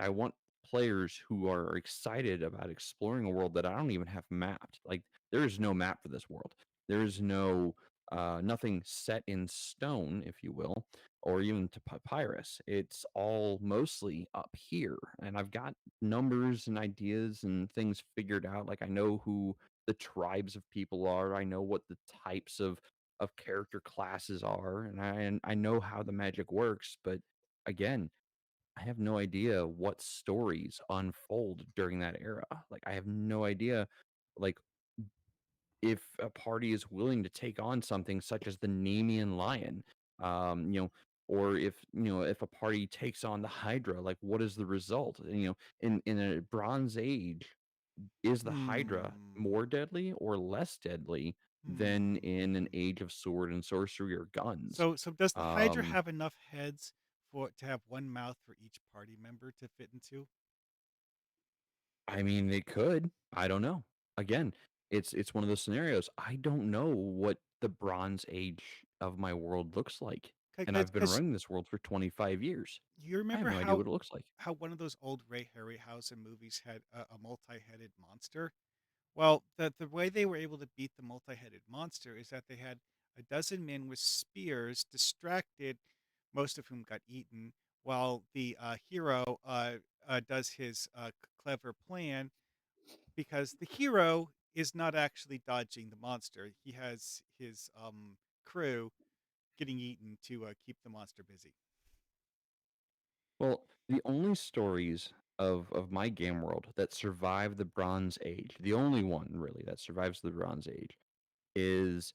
I want players who are excited about exploring a world that I don't even have mapped. Like there is no map for this world. There is no nothing set in stone, if you will, or even to papyrus. It's all mostly up here, and I've got numbers and ideas and things figured out. Like I know who the tribes of people are. I know what the types of character classes are, and I know how the magic works. But again, I have no idea what stories unfold during that era. Like I have no idea, like if a party is willing to take on something such as the Nemean lion, or if a party takes on the Hydra, like what is the result? In a Bronze Age, is the Hydra Hmm. more deadly or less deadly than in an Hmm. age of sword and sorcery or guns? So does the Hydra Um, have enough heads for to have one mouth for each party member to fit into? I mean, they could. I don't know. Again, it's one of those scenarios. I don't know what the Bronze Age of my world looks like, and I've been Because running this world for 25 years. you I have remember no idea what it looks like. how one of those old Ray Harryhausen movies had a multi-headed monster? Well, the way they were able to beat the multi-headed monster is that they had a dozen men with spears distracted, most of whom got eaten, while the hero does his clever plan because the hero is not actually dodging the monster. He has his crew getting eaten to keep the monster busy. Well, the only stories of my game world that survive the Bronze Age, the only one really that survives the Bronze Age, is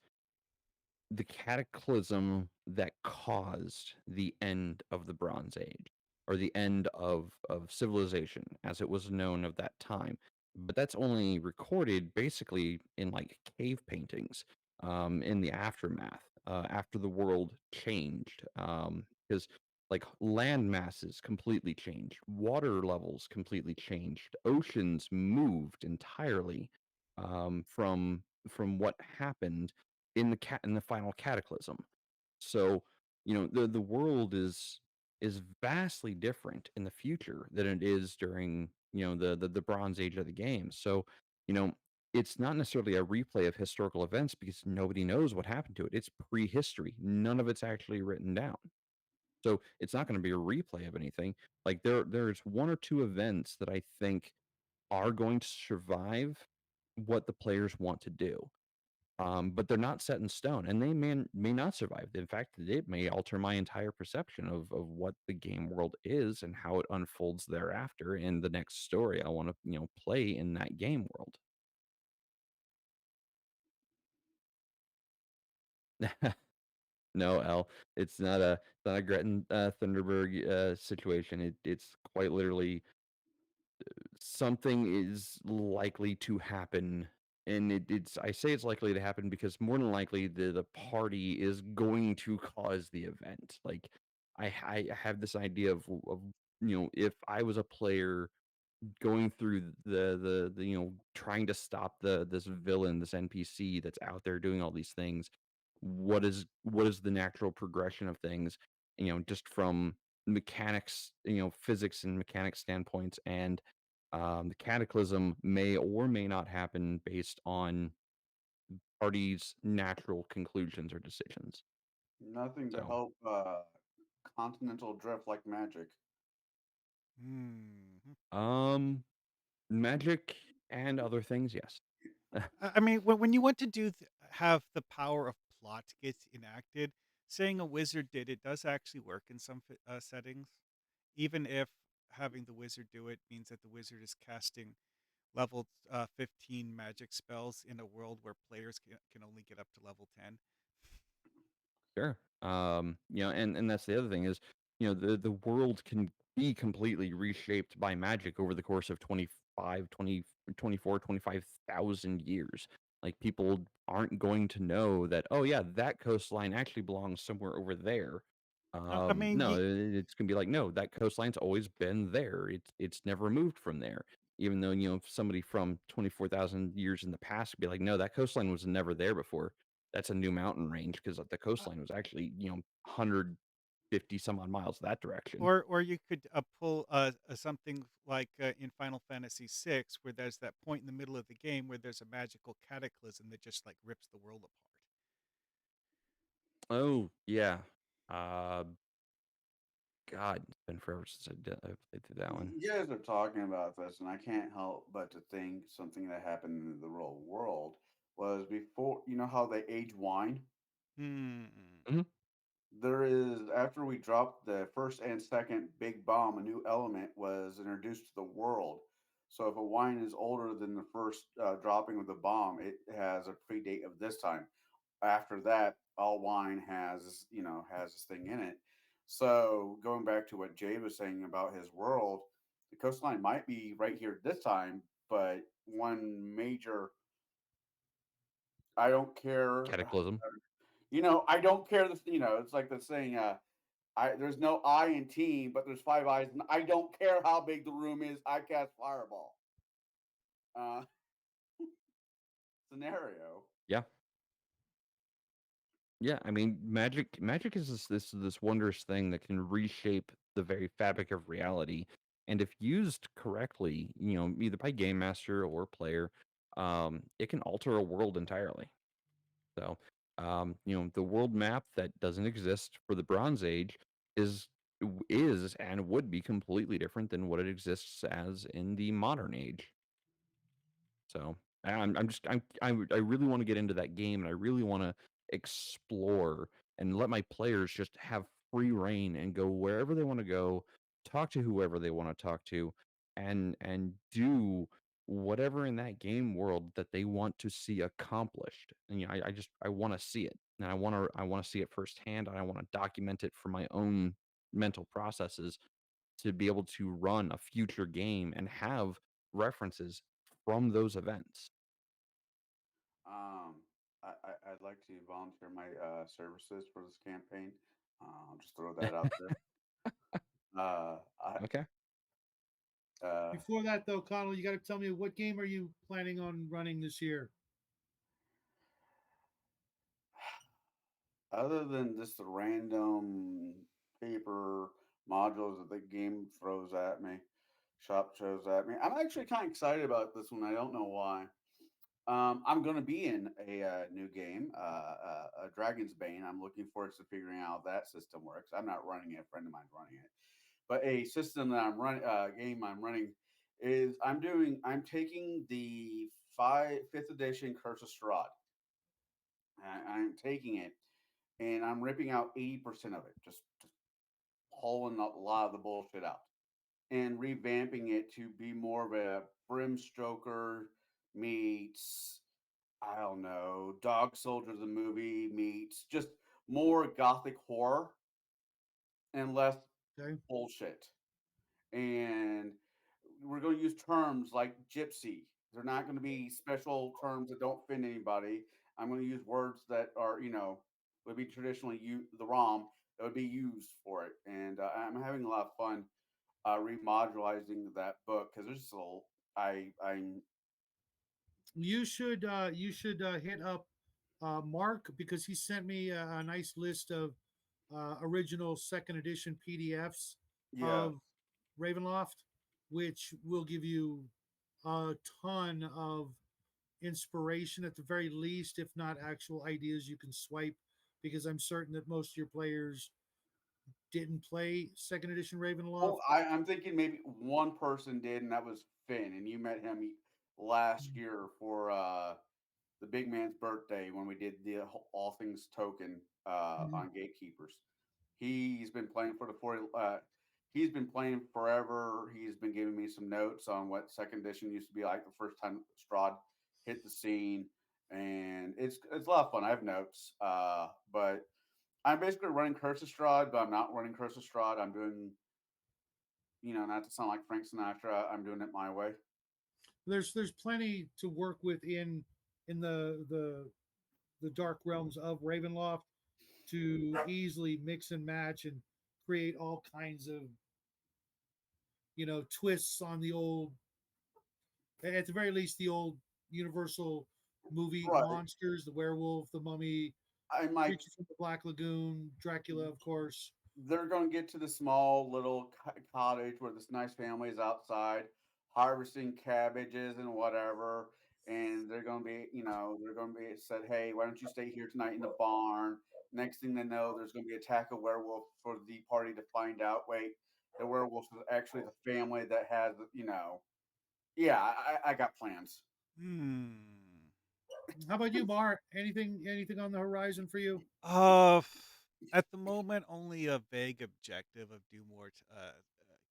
the cataclysm that caused the end of the Bronze Age, or the end of civilization as it was known of that time. But that's only recorded basically in like cave paintings, in the aftermath, after the world changed. Because like land masses completely changed, water levels completely changed, oceans moved entirely, from what happened in the final cataclysm. So the world is vastly different in the future than it is during the Bronze Age of the game. So you know it's not necessarily a replay of historical events because nobody knows what happened to it. It's prehistory. None of it's actually written down. So it's not going to be a replay of anything. Like there's one or two events that I think are going to survive what the players want to do. But they're not set in stone, and they may not survive. In fact, it may alter my entire perception of what the game world is and how it unfolds thereafter in the next story I want to play in that game world. No, L. It's not a Gretchen Thunderberg situation. It's quite literally something is likely to happen, and it's I say it's likely to happen because more than likely the party is going to cause the event. Like I have this idea of if I was a player going through the trying to stop this villain, this NPC that's out there doing all these things, what is the natural progression of things, just from mechanics, physics and mechanics standpoints. And the cataclysm may or may not happen based on parties' natural conclusions or decisions. Nothing to So, help continental drift like magic. Mhm. um, magic and other things, yes. I mean, when you want to have the power of plot get enacted, saying a wizard did it does actually work in some settings, even if having the wizard do it means that the wizard is casting level 15 magic spells in a world where players can only get up to level 10. Sure. And that's the other thing is, the world can be completely reshaped by magic over the course of 25, 20, 24, 25,000 years. Like people aren't going to know that, oh yeah, that coastline actually belongs somewhere over there. I mean, No, it's gonna be like, no, that coastline's always been there. It's never moved from there. Even though, somebody from 24,000 years in the past would be like, no, that coastline was never there before. That's a new mountain range because the coastline was actually 150 some odd miles that direction. or you could pull something like in Final Fantasy VI, where there's that point in the middle of the game where there's a magical cataclysm that just like rips the world apart. Oh yeah. uh God, it's been forever since I played through that one. You guys are talking about this, and I can't help but to think something that happened in the real world was before. You know how they age wine? Hmm. Mhm. There is, after we dropped the first and second big bomb, a new element was introduced to the world. So if a wine is older than the first dropping of the bomb, it has a predate of this time. After that, all wine has this thing in it. So going back to what Jay was saying about his world, the coastline might be right here this time, but one major, I don't care. Cataclysm. I don't care. It's like the saying. There's no I in team, but there's five eyes, and I don't care how big the room is. I cast fireball. Uh, Scenario. Yeah. Yeah, I mean, magic is this wondrous thing that can reshape the very fabric of reality. And if used correctly, either by game master or player, it can alter a world entirely. So, the world map that doesn't exist for the Bronze Age is and would be completely different than what it exists as in the modern age. So I'm just I really want to get into that game, and I really want to explore and let my players just have free reign and go wherever they want to go, talk to whoever they want to talk to, and do whatever in that game world that they want to see accomplished. And I want to see it, and I want to see it firsthand, and I want to document it for my own mental processes to be able to run a future game and have references from those events. Um, I'd like to volunteer my services for this campaign. I'll just throw that out there. I Okay. Before that, though, Connell, you got to tell me what game are you planning on running this year? Other than just the random paper modules that the game throws at me, shop throws at me, I'm actually kind of excited about this one. I don't know why. I'm going to be in a new game, Dragon's Bane. I'm looking forward to figuring out how that system works. I'm not running it; a friend of mine's running it. But a system that I'm running, game I'm running, is I'm taking the fifth edition Curse of Strahd. I'm taking it and I'm ripping out 80% of it, just pulling a lot of the bullshit out and revamping it to be more of a Brimstroker meets, I don't know, Dog Soldier the movie meets just more gothic horror and less Okay. bullshit. And we're going to use terms like gypsy. They're not going to be special terms that don't fit anybody. I'm going to use words that are, would be traditionally the ROM that would be used for it. And I'm having a lot of fun remodularizing that book because there's just a little, I'm You should hit up Mark because he sent me a nice list of original second edition PDFs yeah. of Ravenloft, which will give you a ton of inspiration at the very least, if not actual ideas you can swipe. Because I'm certain that most of your players didn't play second edition Ravenloft. Oh, I'm thinking maybe one person did, and that was Finn, and you met him last year for the big man's birthday when we did the all things token Mhm. on Gatekeepers. He's been playing for the 40. He's been playing forever. He's been giving me some notes on what second edition used to be like the first time Strahd hit the scene, and it's a lot of fun. I have notes, but I'm basically running Curse of Strahd, but I'm not running Curse of Strahd. I'm doing, not to sound like Frank Sinatra, I'm doing it my way. There's plenty to work with in the dark realms of Ravenloft to easily mix and match and create all kinds of twists on the old, at the very least, the old Universal movie Right. monsters, the werewolf, the mummy, I might creature from the Black Lagoon, Dracula, of course. they're going to get to the small little cottage where this nice family is outside harvesting cabbages and whatever. And they're going to be, they're going to be said, hey, why don't you stay here tonight in the barn? Next thing they know, there's going to be attack of werewolf for the party to find out. Wait, the werewolf is actually the family that has, yeah, I got plans. Hmm. How about you, Mar? Anything on the horizon for you? Uh, at the moment, only a vague objective of do more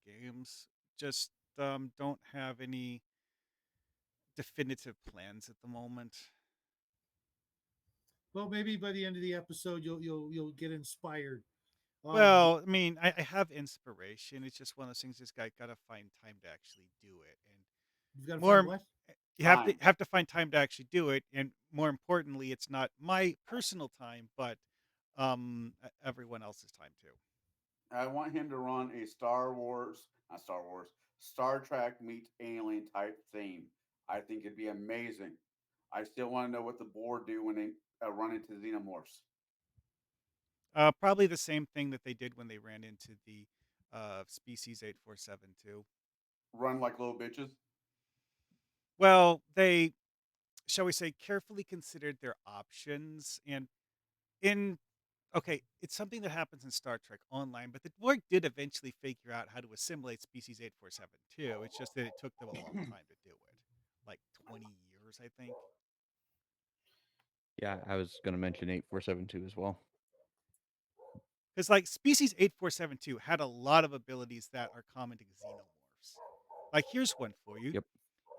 games. Just don't have any definitive plans at the moment. Well, maybe by the end of the episode, you'll get inspired. Um, Well, I mean, I have inspiration. It's just one of those things. Just gotta find time to actually do it, and you've got to find more what? you Time. have to find time to actually do it, and more importantly, it's not my personal time, but everyone else's time too. I want him to run a Star Wars, not Star Wars, Star Trek meets Alien type theme. I think it'd be amazing. I still want to know what the board do when they run into xenomorphs. Probably the same thing that they did when they ran into the species 847 too. Run like little bitches. Well, they, shall we say, carefully considered their options, and in okay, it's something that happens in Star Trek Online, but the Borg did eventually figure out how to assimilate species 847 too. It's just that it took them a long time to do it, like 20 years, I think. Yeah, I was going to mention 8472 as well. Because like species 8472 had a lot of abilities that are common to xenomorphs. Like here's one for you. Yep.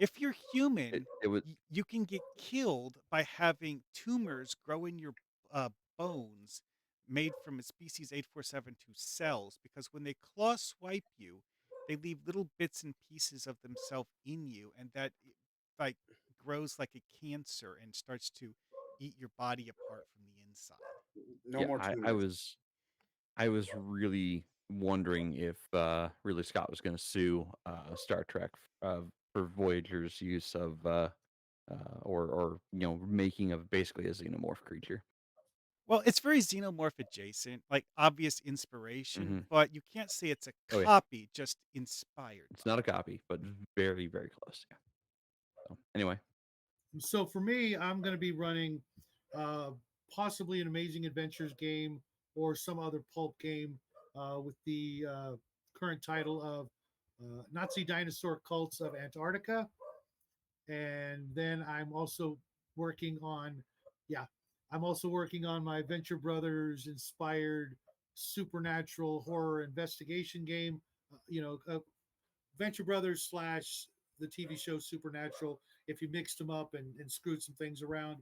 If you're It, human, it was, you can get killed by having tumors grow in your uh, bones made from a species 8472 cells because when they claw swipe you, they leave little bits and pieces of themselves in you, and that like grows like a cancer and starts to eat your body apart from the inside. No yeah, more tumors. I was really wondering if really Scott was going to sue Star Trek for Voyager's use of or making of basically a xenomorph creature. Well, it's very xenomorph adjacent, like obvious inspiration, Hmm. but you can't say it's a Oh yeah, copy, just inspired it's by not a it. copy, but very very close. Yeah. So anyway, So for me, I'm going to be running uh, possibly an Amazing Adventures game or some other pulp game with the current title of Nazi Dinosaur Cults of Antarctica. And then I'm also working on, yeah, I'm also working on my Venture Brothers inspired supernatural horror investigation game. Venture Brothers slash the TV show Supernatural. If you mixed them up and screwed some things around,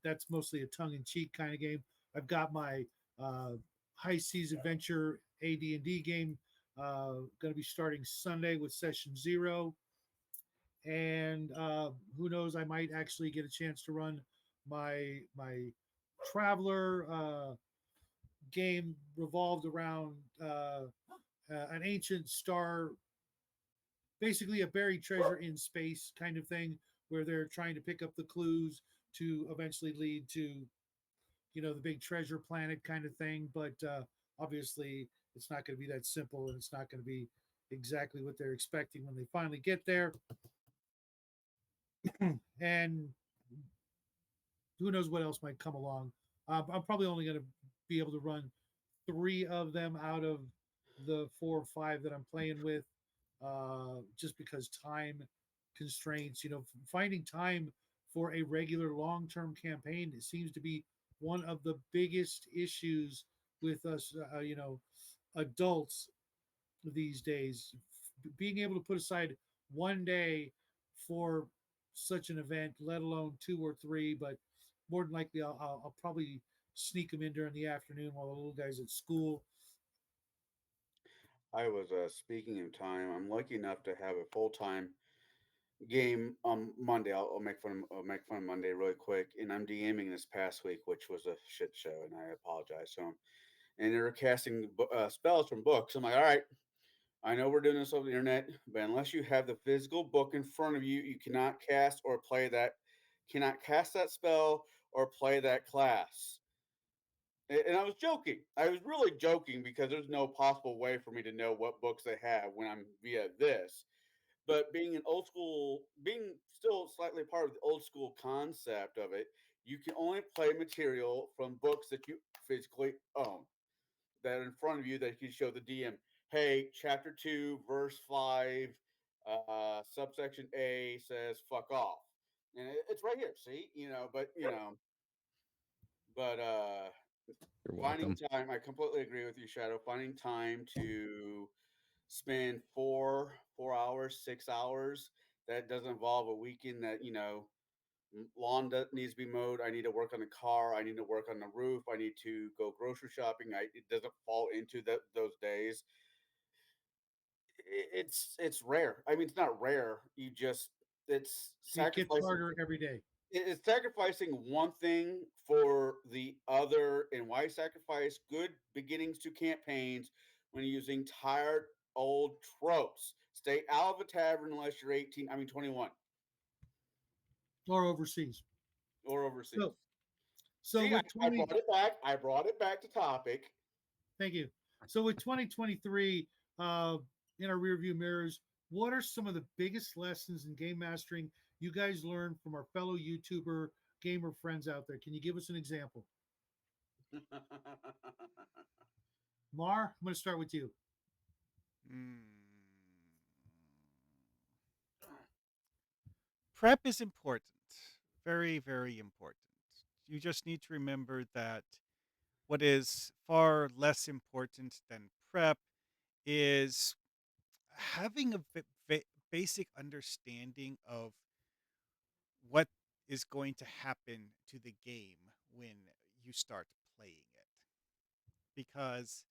that's mostly a tongue in cheek kind of game. I've got my uh, High Seas Adventure AD&D game going to be starting Sunday with Session Zero, and who knows, I might actually get a chance to run my Traveler game revolved around an ancient star, basically a buried treasure in space kind of thing, where they're trying to pick up the clues to eventually lead to the big treasure planet kind of thing. But obviously, it's not going to be that simple, and it's not going to be exactly what they're expecting when they finally get there. And who knows what else might come along. I'm probably only going to be able to run three of them out of the four or five that I'm playing with, just because time constraints. Finding time for a regular long term campaign, it seems to be one of the biggest issues with us, adults these days. Being able to put aside one day for such an event, let alone two or three, but more than likely I'll probably sneak them in during the afternoon while the little guy's at school. I was speaking of time. I'm lucky enough to have a full time game on Monday. I'll make fun of Monday really quick. And I'm DMing this past week, which was a shit show, and I apologize to 'em. And they were casting spells from books. I'm like, all right, I know we're doing this over the internet, but unless you have the physical book in front of you, you cannot cast or play that, cannot cast that spell or play that class. And I was joking. I was really joking because there's no possible way for me to know what books they have when I'm via this. But being an old school, being still slightly part of the old school concept of it, you can only play material from books that you physically own, that are in front of you, that you can show the DM. Hey, chapter 2, verse 5, subsection A says "fuck off," and it's right here. See, but you're finding welcome. time. I completely agree with you, Shadow. Finding time to spend 4 hours, 6 hours. That doesn't involve a weekend that lawn that needs to be mowed. I need to work on the car. I need to work on the roof. I need to go grocery shopping. It doesn't fall into those days. It's rare. I mean, it's not rare. It's It gets sacrificing. harder every day. It's sacrificing one thing for the other. And why sacrifice good beginnings to campaigns when you're using tired old tropes? Stay out of a tavern unless you're 18. I mean 21 Or overseas. or So overseas. so See, with I 20 brought it back. I brought it back to topic. Thank you. So with 2023 uh, in our rearview mirrors, what are some of the biggest lessons in game mastering you guys learned from our fellow YouTuber gamer friends out there? Can you give us an example? Mar, I'm going to start with you. Hmm. Prep is important. Very, very important. You just need to remember that what is far less important than prep is having a basic understanding of what is going to happen to the game when you start playing it. Because,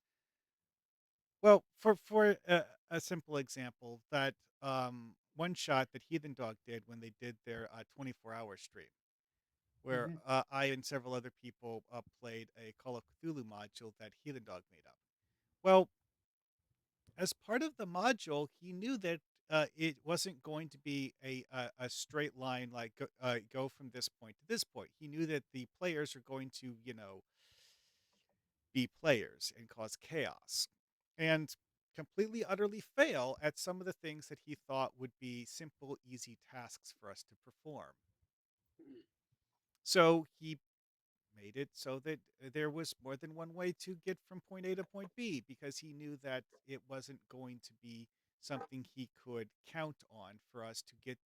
well, for a simple example, that one shot that Heathen Dog did when they did their 24-hour stream, where Mm-hmm. I and several other people played a Call of Cthulhu module that Heathen Dog made up. Well, as part of the module, he knew that it wasn't going to be a straight line, like go from this point to this point. He knew that the players are going to, be players and cause chaos, and completely utterly fail at some of the things that he thought would be simple, easy tasks for us to perform. So he made it so that there was more than one way to get from point A to point B because he knew that it wasn't going to be something he could count on for us to get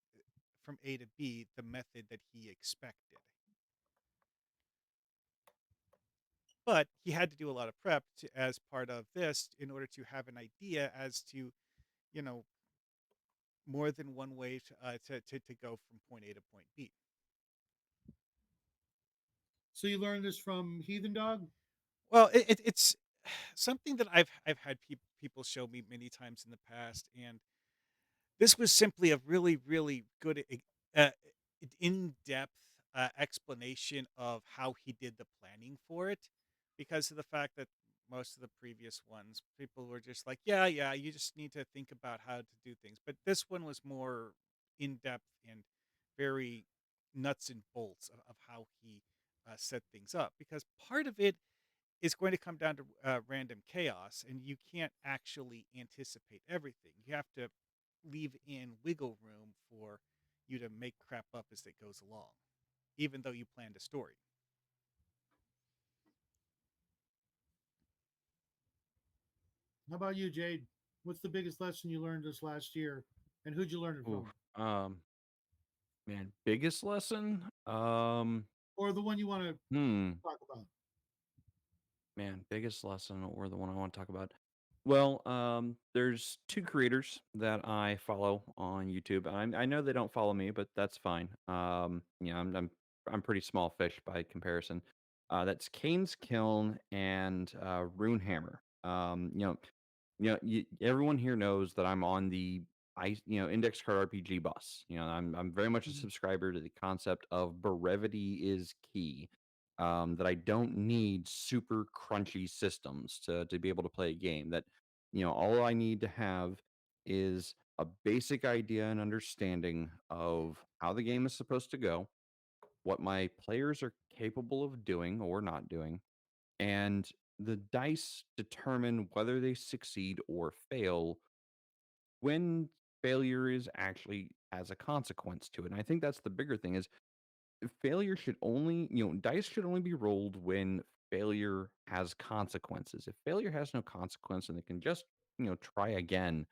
from A to B the method that he expected. But he had to do a lot of prep as part of this in order to have an idea as to, you know, more than one way to go from point A to point B. So you learned this from Heathen Dog? Well, it's something that I've had people show me many times in the past, and this was simply a really, really good, in-depth explanation of how he did the planning for it, because of the fact that most of the previous ones, people were just like, "Yeah, yeah, you just need to think about how to do things." But this one was more in-depth and very nuts and bolts of how he set things up. Because part of it is going to come down to random chaos, and you can't actually anticipate everything. You have to leave in wiggle room for you to make crap up as it goes along, even though you planned a story. How about you, Jade? What's the biggest lesson you learned this last year, and who'd you learn it Oof. from, Man, biggest lesson? or the one you want to Hmm. talk about? Man, biggest lesson or the one I want to talk about. Well, there's two creators that I follow on YouTube. I know they don't follow me, but that's fine. I'm pretty small fish by comparison. That's Kane's Kiln and Runehammer. Everyone here knows that I'm on the index card RPG bus. I'm very much a Mhm. subscriber to the concept of brevity is key. That I don't need super crunchy systems to be able to play a game. That all I need to have is a basic idea and understanding of how the game is supposed to go, what my players are capable of doing or not doing, and the dice determine whether they succeed or fail when failure is actually has a consequence to it. And I think that's the bigger thing is failure should only, dice should only be rolled when failure has consequences. If failure has no consequence and it can just, try again,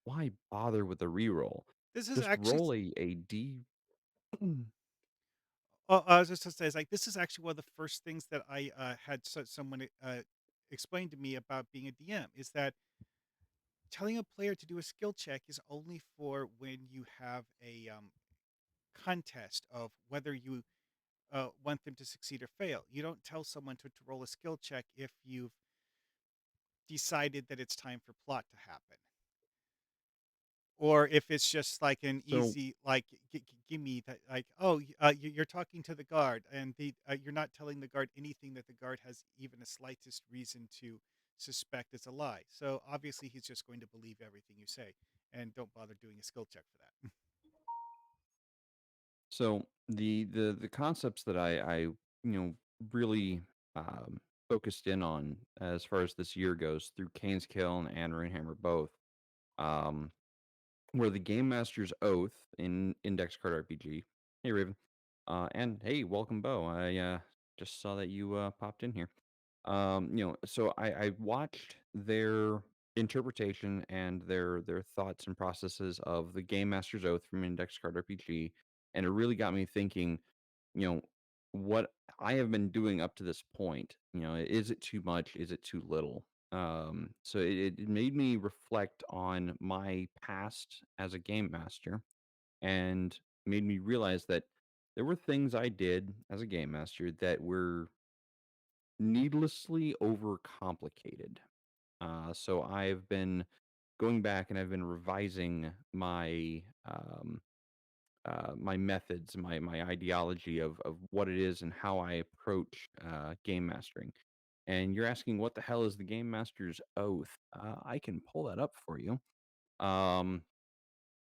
why bother with a reroll? This is Just actually, roll a D. I was just to say, it's like this is actually one of the first things that I had someone explain to me about being a DM is that telling a player to do a skill check is only for when you have a contest of whether you want them to succeed or fail. You don't tell someone to roll a skill check if you've decided that it's time for plot to happen. Or if it's just like an So easy, like, give me that, like, oh, you're talking to the guard, and you're not telling the guard anything that the guard has even the slightest reason to suspect is a lie. So obviously, he's just going to believe everything you say, and don't bother doing a skill check for that. So the concepts that I really um, focused in on as far as this year goes through Kane's Kiln and Runehammer both, um, were the Game Master's Oath in Index Card RPG. Hey Raven, and hey, welcome Bo. I just saw that you popped in here. So I watched their interpretation and their thoughts and processes of the Game Master's Oath from Index Card RPG, and it really got me thinking. You know what I have been doing up to this point. Is it too much? Is it too little? So it made me reflect on my past as a game master and made me realize that there were things I did as a game master that were needlessly overcomplicated. So I've been going back and I've been revising my methods, my ideology of what it is and how I approach game mastering. And you're asking what the hell is the game master's oath? I can pull that up for you. Um,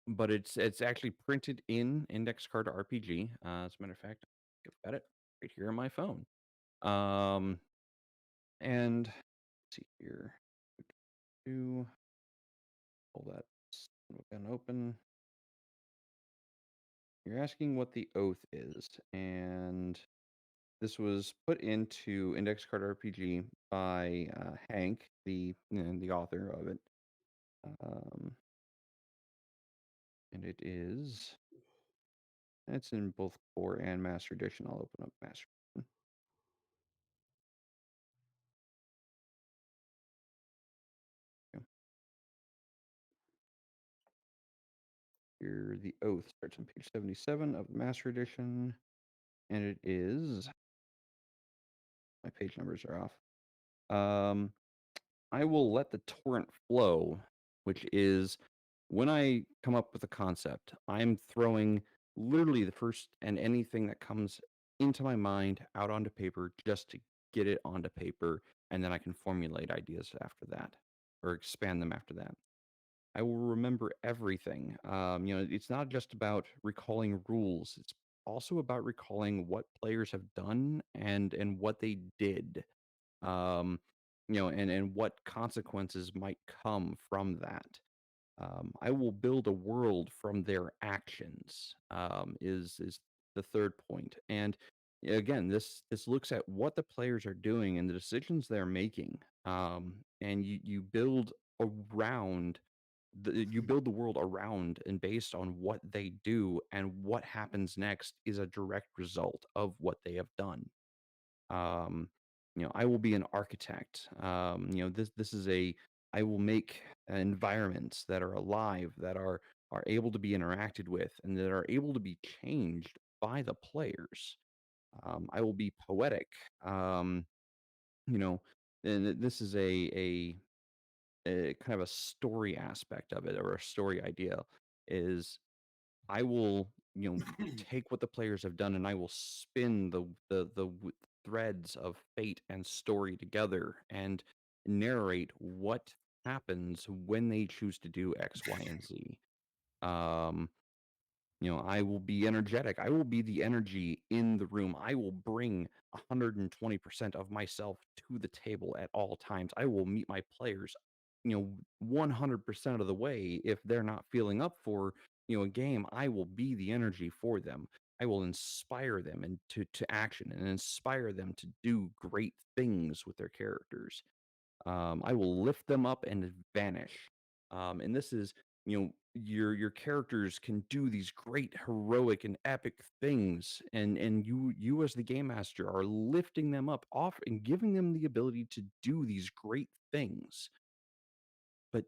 but it's actually printed in Index Card RPG. As a matter of fact, I've got it right here on my phone. Um, And let's see here. Do pull that gun open. You're asking what the oath is, and this was put into Index Card RPG by Hank, the author of it. Um, and it's in both core and master edition. I'll open up master edition. Okay. Here, the oath starts on page 77 of the master edition, and it is my page numbers are off. I will let the torrent flow, which is when I come up with a concept, I'm throwing literally the first and anything that comes into my mind out onto paper just to get it onto paper, and then I can formulate ideas after that or expand them after that. I will remember everything. It's not just about recalling rules. It's also about recalling what players have done and what they did. Um, and what consequences might come from that. I will build a world from their actions. Is the third point, and again, this looks at what the players are doing and the decisions they're making. And you build around you build the world around and based on what they do, and what happens next is a direct result of what they have done. um I will be an architect. This is a I will make environments that are alive, that are able to be interacted with, and that are able to be changed by the players. I will be poetic. um you know and this is a kind of a story aspect of it, or a story idea, is I will, take what the players have done, and I will spin the threads of fate and story together and narrate what happens when they choose to do X, Y, and Z. Um, I will be energetic. I will be the energy in the room. I will bring 120% of myself to the table at all times. I will meet my players, 100% of the way. If they're not feeling up for, a game, I will be the energy for them. I will inspire them to action, and inspire them to do great things with their characters. I will lift them up and vanish. And this is, your characters can do these great heroic and epic things, and you as the game master are lifting them up off and giving them the ability to do these great things. But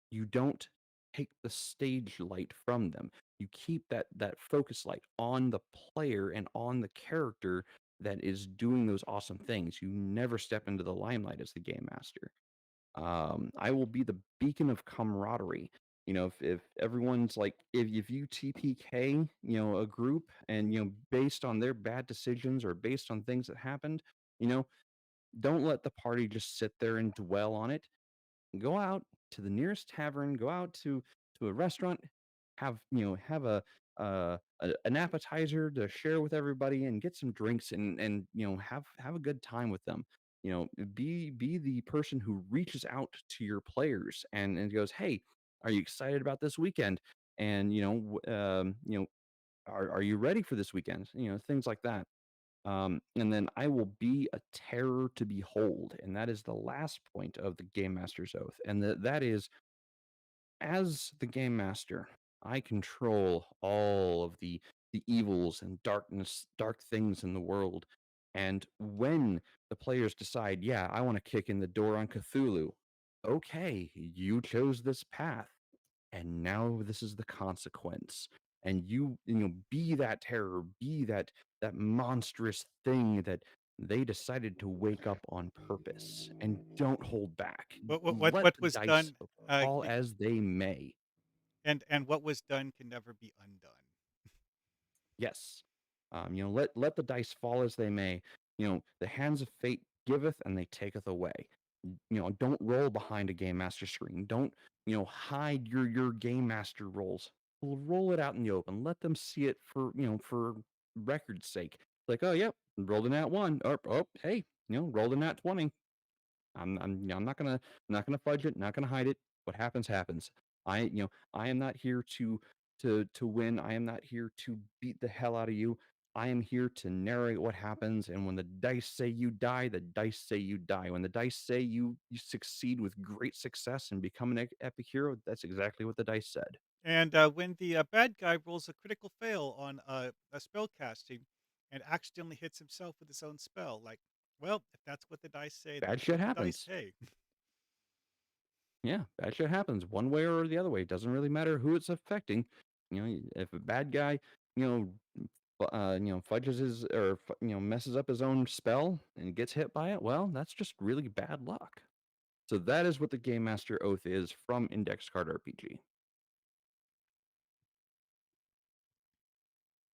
you don't take the stage light from them. You keep that focus light on the player and on the character that is doing those awesome things. You never step into the limelight as the game master. I will be the beacon of camaraderie. If everyone's like, if you TPK, a group, and based on their bad decisions or based on things that happened, you know, don't let the party just sit there and dwell on it. Go out to the nearest tavern, go out to a restaurant, have an appetizer to share with everybody, and get some drinks, and have a good time with them. Be the person who reaches out to your players and goes, hey, are you excited about this weekend? And are you ready for this weekend? Things like that. And then I will be a terror to behold, and that is the last point of the game master's oath. And that is, as the game master, I control all of the evils and dark things in the world. And when the players decide, yeah, I want to kick in the door on Cthulhu, okay, you chose this path, and now this is the consequence. And be that terror, be that monstrous thing that they decided to wake up on purpose, and don't hold back. Let What the was dice done, fall as they may. and what was done can never be undone. Yes. Let the dice fall as they may. The hands of fate giveth and they taketh away. Don't roll behind a game master screen. Don't, hide your game master rolls. Roll it out in the open. Let them see it for record's sake. Like, oh, yep, rolled in that one. Oh, hey, rolled in that 20. I'm not gonna fudge it, not gonna hide it. What happens happens. I am not here to win. I am not here to beat the hell out of you. I am here to narrate what happens, and when the dice say you die, the dice say you die. When the dice say you succeed with great success and become an epic hero, that's exactly what the dice said. And when the bad guy rolls a critical fail on a spell casting and accidentally hits himself with his own spell, like, well, if that's what the dice say, Bad that's shit what the dice happens. say. Yeah, bad shit happens one way or the other way. It doesn't really matter who it's affecting. If a bad guy, you know, fudges his or messes up his own spell and gets hit by it, well, that's just really bad luck. So that is what the Game Master Oath is from Index Card RPG.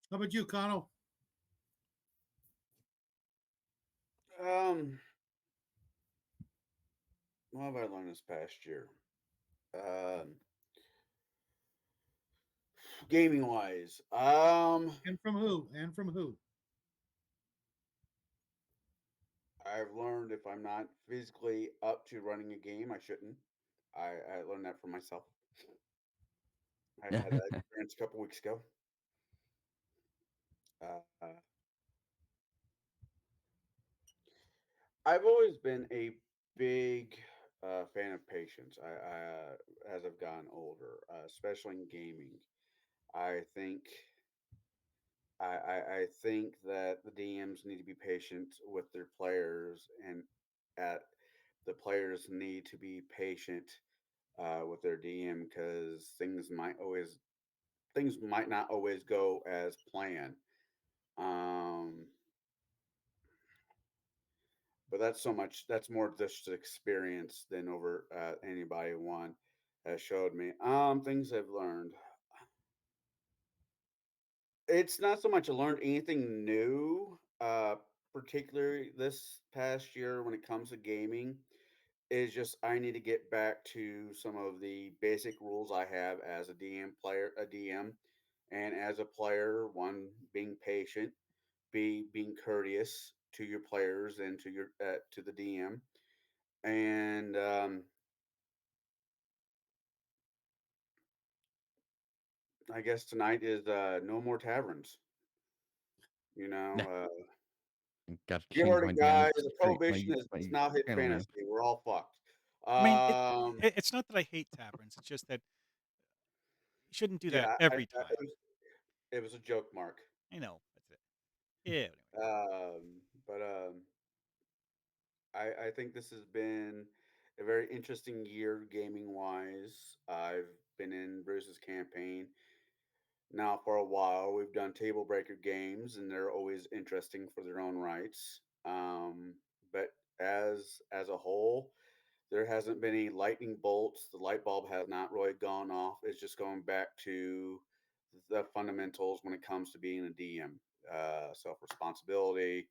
How about you, Connell? Um, what have I learned this past year? Um, gaming wise, And from who? And from who? I've learned if I'm not physically up to running a game, I shouldn't. I learned that for myself. I had that experience a couple weeks ago. Uh, I've always been a big fan of patience. As I've gotten older, especially in gaming, I think I think that the DMs need to be patient with their players, and at the players need to be patient with their DM because things might not always go as planned. Um, but that's more just experience than over anybody one has showed me. Things I've learned. It's not so much I learned anything new, particularly this past year when it comes to gaming. Is just I need to get back to some of the basic rules I have as a DM, and as a player. One, being patient. B, being courteous to your players and to the DM. And I guess tonight is no more taverns. You know, Yeah, got to you change heard my it, damn guys. The street, prohibition has my now hit channel name. fantasy. We're all fucked. I mean, Um, it's not that I hate taverns. It's just that you shouldn't do that yeah, every time. it was a joke, Mark. I know. That's it. Yeah. Anyway. But I think this has been a very interesting year gaming wise. I've been in Bruce's campaign now for a while. We've done table breaker games, and they're always interesting for their own rights. But as a whole, there hasn't been any lightning bolts. The light bulb has not really gone off. It's just going back to the fundamentals when it comes to being a DM: self responsibility,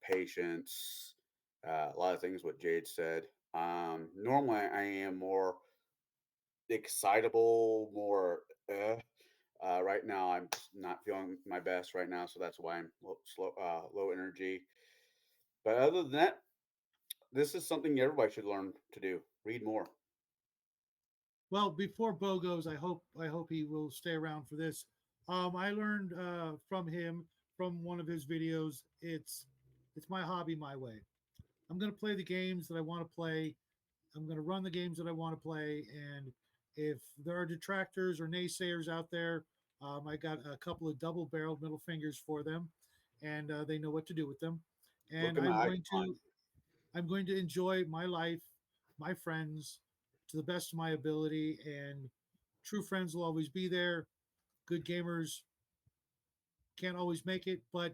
patience, a lot of things what Jade said. Normally, I am more excitable, more. Right now, I'm just not feeling my best right now, so that's why I'm low energy. But other than that, this is something everybody should learn to do. Read more. Well, before Bo goes, I hope he will stay around for this. I learned from him from one of his videos. It's my hobby, my way. I'm going to play the games that I want to play. I'm going to run the games that I want to play. And if there are detractors or naysayers out there, I got a couple of double-barreled middle fingers for them, and they know what to do with them. Look And at my icon. I'm going to enjoy my life, my friends, to the best of my ability. And true friends will always be there. Good gamers can't always make it, but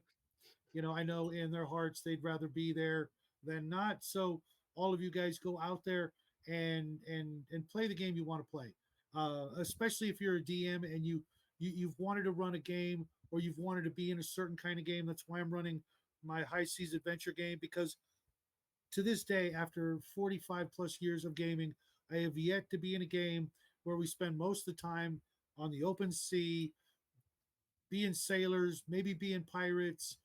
I know in their hearts they'd rather be there than not. So all of you guys go out there and play the game you want to play. Especially if you're a DM and you've wanted to run a game or you've wanted to be in a certain kind of game. That's why I'm running my high seas adventure game, because to this day, after 45 plus years of gaming, I have yet to be in a game where we spend most of the time on the open sea, being sailors, maybe being pirates,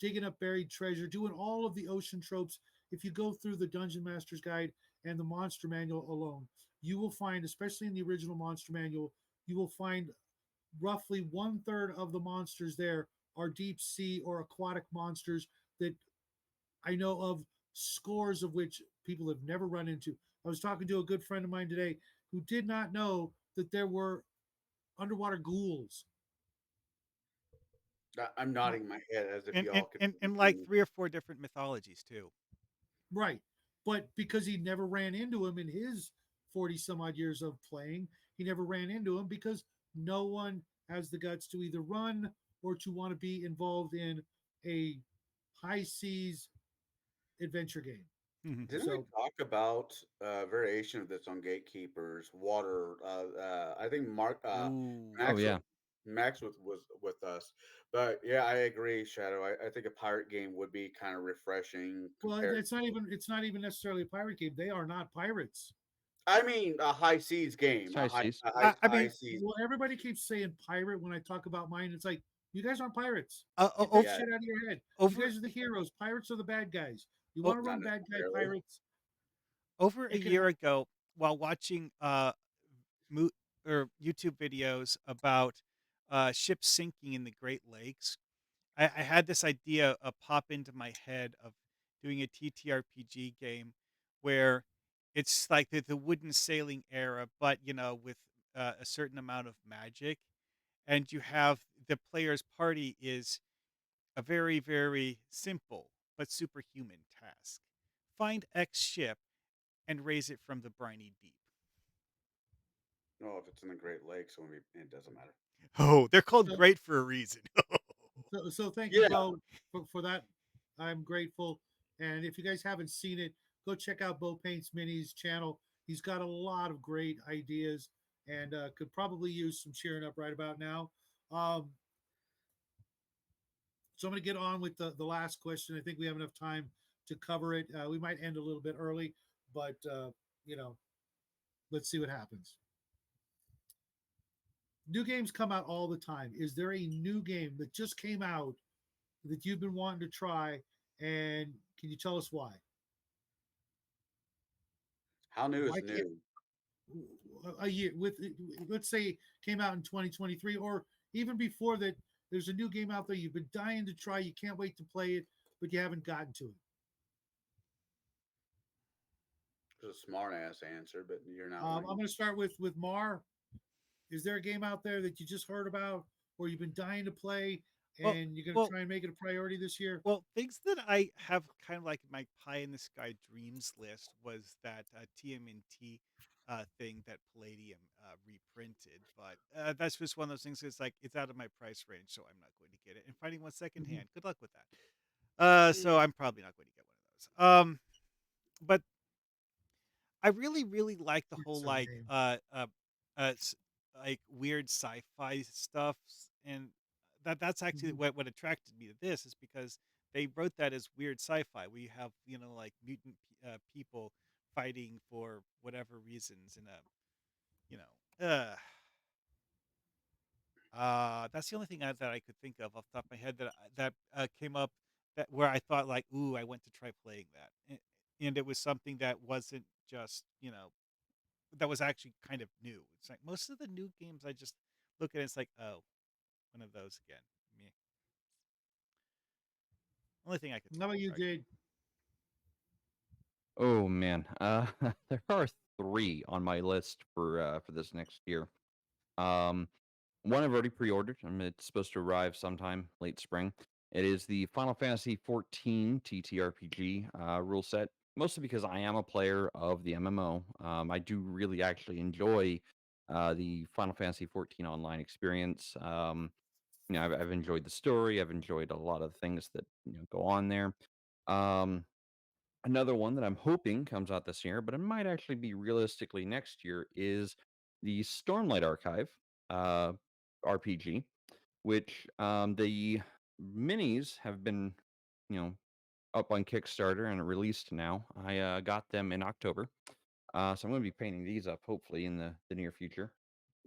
digging up buried treasure, doing all of the ocean tropes if you go through the Dungeon Master's Guide and the Monster Manual alone, you will find, especially in the original Monster Manual, you will find roughly one third of the monsters there are deep sea or aquatic monsters that I know of scores of which people have never run into. I was talking to a good friend of mine today who did not know that there were underwater ghouls. I'm Well, nodding my head as if and y'all could like see. 3 or 4 different mythologies too. Right. But because he never ran into him in his 40 some odd years of playing, he never ran into him because no one has the guts to either run or to want to be involved in a high seas adventure game. Mhm. Didn't we So, talk about a variation of this on Gatekeepers? Water. I think Ooh. Oh Max was yeah, was with us, but yeah, I agree, Shadow. I think a pirate game would be kind of refreshing well, compared. it's not even necessarily a pirate game. They are not pirates. I mean, a high seas game, Shy Seas. I high mean, seas. Well, everybody keeps saying pirate when I talk about mine. It's like, you guys aren't pirates. Get that over Yeah, shit out of your head. You over guys are the heroes. Pirates are the bad guys. You o want to not run bad guy necessarily. pirates? over a It can year happen. ago while watching mo- or YouTube videos about ships sinking in the Great Lakes, I had this idea pop into my head of doing a TTRPG game where it's like the wooden sailing era, but with a certain amount of magic, and you have the player's party is a very, very simple but superhuman task. Find X ship and raise it from the briny deep. No, if it's in the Great Lakes, it doesn't matter. Oh, they're called So, great for a reason. so thank you, Yeah, Bo, for that. I'm grateful. And if you guys haven't seen it, go check out Bo Paints Mini's channel. He's got a lot of great ideas and could probably use some cheering up right about now. Um, So I'm going to get on with the last question. I think we have enough time to cover it. We might end a little bit early, but you know, let's see what happens. New games come out all the time. Is there a new game that just came out that you've been wanting to try, and can you tell us why? how new is Why can't new? a year with, let's say, came out in 2023 or even before that? There's a new game out there you've been dying to try. You can't wait to play it, but you haven't gotten to it. It's a smart ass answer, but you're not I'm winning. going to start with Mar. Is there a game out there that you just heard about or you've been dying to play well, and you're going to well, try and make it a priority this year? well, things that I have kind of like my pie in the sky dreams list was that TMNT thing that Palladium reprinted, but that's just one of those things. It's like it's out of my price range, so I'm not going to get it. And finding one Mhm. secondhand, good luck with that. So I'm probably not going to get one of those. But I really, really like the It's whole so lame. s- like weird sci-fi stuff, and that's actually Mhm. what attracted me to this is because they wrote that as weird sci-fi. We have like mutant people fighting for whatever reasons in a you know that's the only thing that I could think of off the top of my head that came up that where I thought like, ooh, I went to try playing that, and it was something that wasn't just that was actually kind of new. It's like most of the new games I just look at it, it's like, oh, one of those again. Me. Only thing I could How think about of you, right Jade? Oh man, there are three on my list for this next year. Um, One I've already pre-ordered. It's supposed to arrive sometime late spring. It is the Final Fantasy 14 TTRPG rule set. Mostly because I am a player of the MMO. I do really actually enjoy the Final Fantasy 14 online experience. I've enjoyed the story. I've enjoyed a lot of the things that go on there. Um, Another one that I'm hoping comes out this year, but it might actually be realistically next year, is the Stormlight Archive uh, RPG, which the minis have been, you know, up on Kickstarter and released now. I got them in October, so I'm going to be painting these up hopefully in the near future.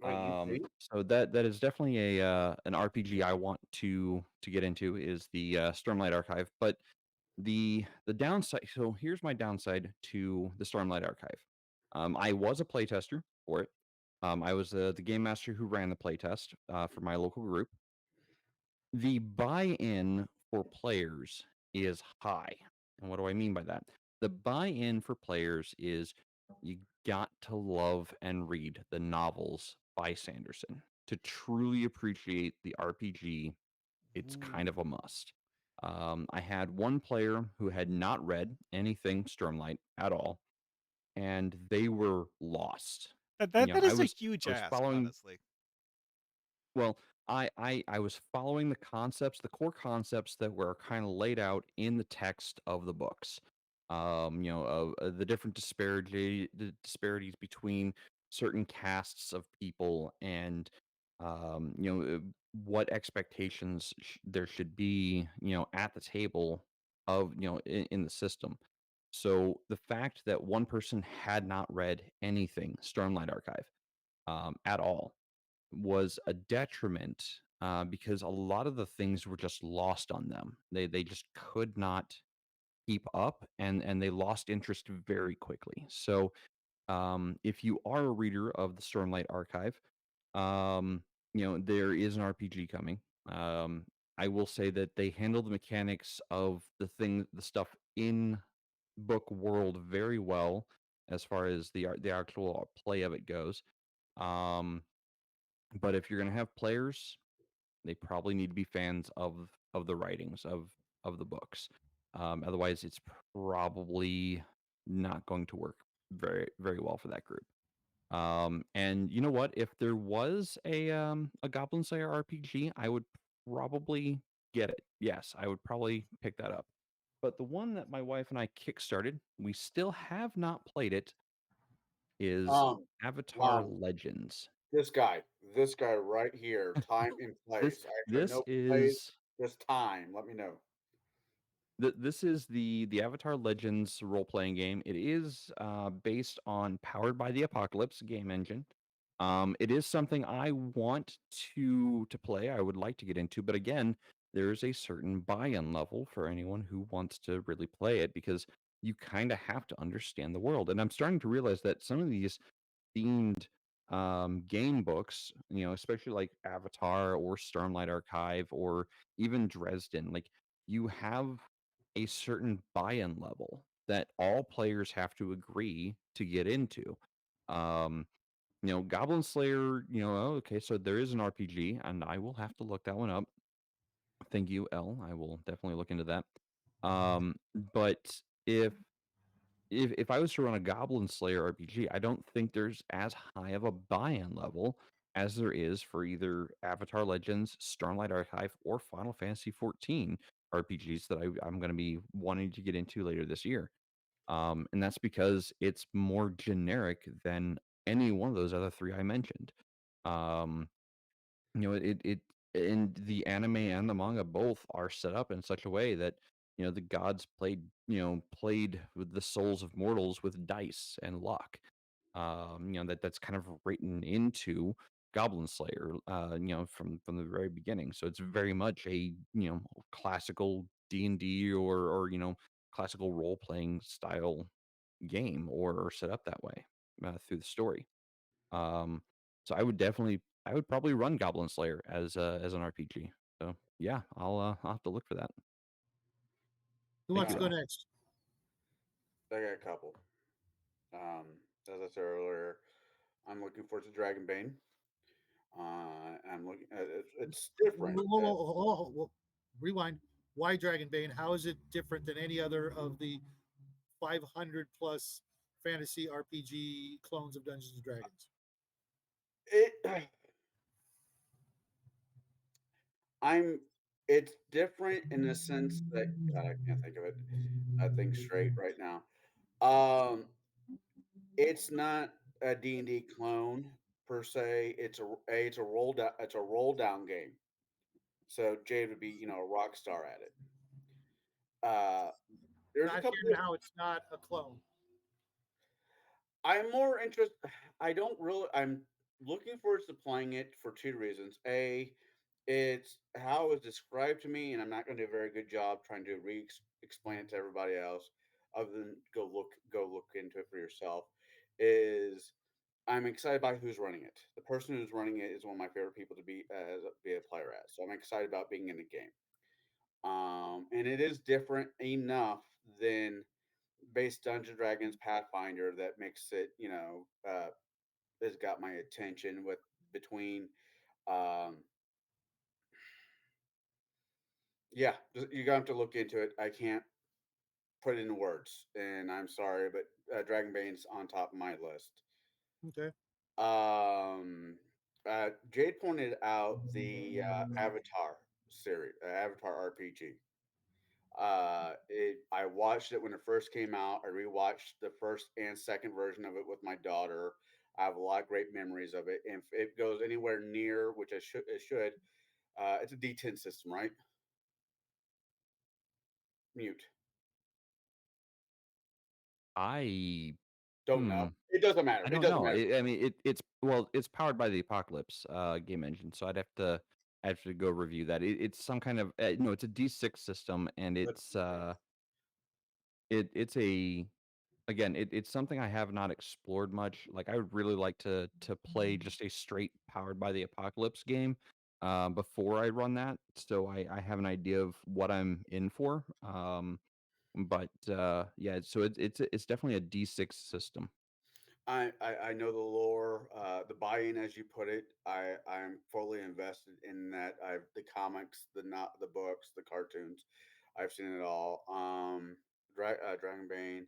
Wait, you paint? So that is definitely a an RPG I want to get into is the Stormlight Archive, but The downside. So here's my downside to the Stormlight Archive. I was a playtester for it. I was the game master who ran the playtest for my local group. The buy-in for players is high. And what do I mean by that? The buy-in for players is you got to love and read the novels by Sanderson. To truly appreciate the RPG, it's kind Ooh. of a must. I had one player who had not read anything Stormlight at all, and they were lost. That You that know, that is a huge I was ask, following honestly. well, I was following the concepts, the core concepts that were kind of laid out in the text of the books. Of the different the disparities between certain castes of people, and what expectations there should be, at the table of in the system. So the fact that one person had not read anything Stormlight Archive at all was a detriment, because a lot of the things were just lost on them. They just could not keep up, and they lost interest very quickly. So if you are a reader of the Stormlight Archive, there is an RPG coming. Um, I will say that they handle the mechanics of the stuff in book world very well as far as the actual play of it goes. Um, but if you're going to have players, they probably need to be fans of the writings of the books. Otherwise, it's probably not going to work very very well for that group. And you know what? If there was a Goblin Slayer RPG, I would probably get it. Yes, I would probably pick that up. But the one that my wife and I kickstarted, we still have not played it, is Um, Avatar um, Legends. this guy right here, time and This place. I actually this know place, is just time. Let me know. This is the Avatar Legends role playing game. It is based on Powered by the Apocalypse game engine. It is something I want to play. I would like to get into, but again, there is a certain buy-in level for anyone who wants to really play it, because you kind of have to understand the world. And I'm starting to realize that some of these themed game books, especially like Avatar or Stormlight Archive or even Dresden, like you have a certain buy-in level that all players have to agree to get into. Um, Goblin Slayer, oh, okay, so there is an RPG, and I will have to look that one up. Thank you, L. I will definitely look into that. But if I was to run a Goblin Slayer RPG, I don't think there's as high of a buy-in level as there is for either Avatar Legends, Starlight Archive, or Final Fantasy 14 RPGs that I'm going to be wanting to get into later this year. And that's because it's more generic than any one of those other three I mentioned. Um, it and the anime and the manga both are set up in such a way that the gods played with the souls of mortals with dice and luck. That's kind of written into Goblin Slayer, from the very beginning. So it's very much a classical D&D, or classical role playing style game, or set up that way through the story. Um, so I would probably run Goblin Slayer as an RPG. So yeah, I'll have to look for that. Who Thank wants you, to go Um, Al. next? I got a couple. As I said earlier, I'm looking forward to Dragonbane. I'm looking at it's different. Rewind. Why Dragonbane? How is it different than any other of the 500 plus fantasy RPG clones of Dungeons and Dragons? It I'm it's different in the sense that God, I can't think of it. I think straight right now. Um, it's not a D&D clone per se. It's a roll down game. So Jade would be, a rock star at it. Uh, there's a Not couple hearing how it's not a clone. I'm more interested. I'm looking forward to playing it for two reasons. A, It's how it was described to me, and I'm not going to do a very good job trying to explain it to everybody else, other than go look into it for yourself. Is I'm excited by who's running it. The person who's running it is one of my favorite people to be a player as. So I'm excited about being in the game. And it is different enough than base Dungeon Dragons Pathfinder that makes it, has got my attention with between um yeah, you're gonna have to look into it. I can't put it into words, and I'm sorry, but Dragonbane's on top of my list. Okay. Jade pointed out the Avatar series, Avatar RPG. I watched it when it first came out. I rewatched the first and second version of it with my daughter. I have a lot of great memories of it. And if it goes anywhere near, which it should, it's a D10 system, right? Mute. I Don't know. hmm. It doesn't matter. I It don't doesn't know. matter. I mean, it's well, it's powered by the Apocalypse game engine, so I have to go review that. It's some kind of no, it's a D6 system, and Let's it's see here. it's a again, it's something I have not explored much. Like I would really like to play just a straight powered by the Apocalypse game before I run that, so I have an idea of what I'm in for. But yeah, so it's definitely a D6 system. I know the lore, the buy-in, as you put it. I'm fully invested in that. I've the comics, the not the books, the cartoons. I've seen it all. Dragonbane,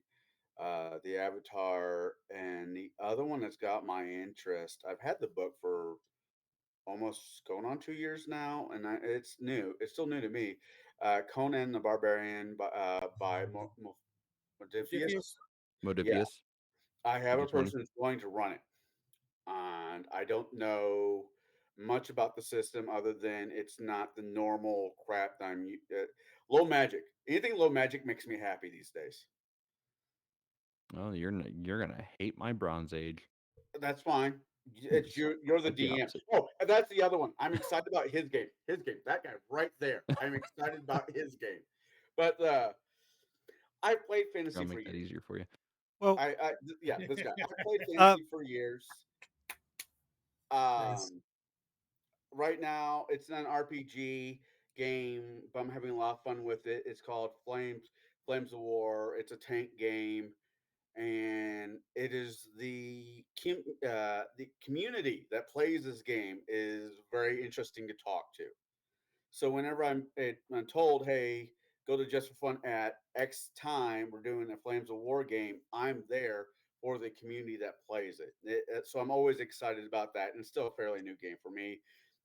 the Avatar, and the other one that's got my interest. I've had the book for almost going on 2 years now, and it's new. It's still new to me. Conan the Barbarian by Modifius. Modifius? Yeah, Modifius, I have a D20. person who's going to run it, and I don't know much about the system other than it's not the normal crap that low magic. Anything low magic makes me happy these days. Oh, you're gonna hate my Bronze Age. That's fine. It's It's you. You're the quite the DM. opposite. Oh, and that's the other one. I'm excited about his game. His game. That guy right there. I'm excited about his game. But I played I'll fantasy for make that years. easier for you. Well, Yeah, this guy. I played uh, fantasy for years. Nice. Um, right now it's an RPG game, but I'm having a lot of fun with it. It's called Flames of War. It's a tank game, and it is the community that plays this game is very interesting to talk to. So whenever I'm told, hey, go to Just for Fun at X time, we're doing a Flames of War game, I'm there for the community that plays so I'm always excited about that, and it's still a fairly new game for me.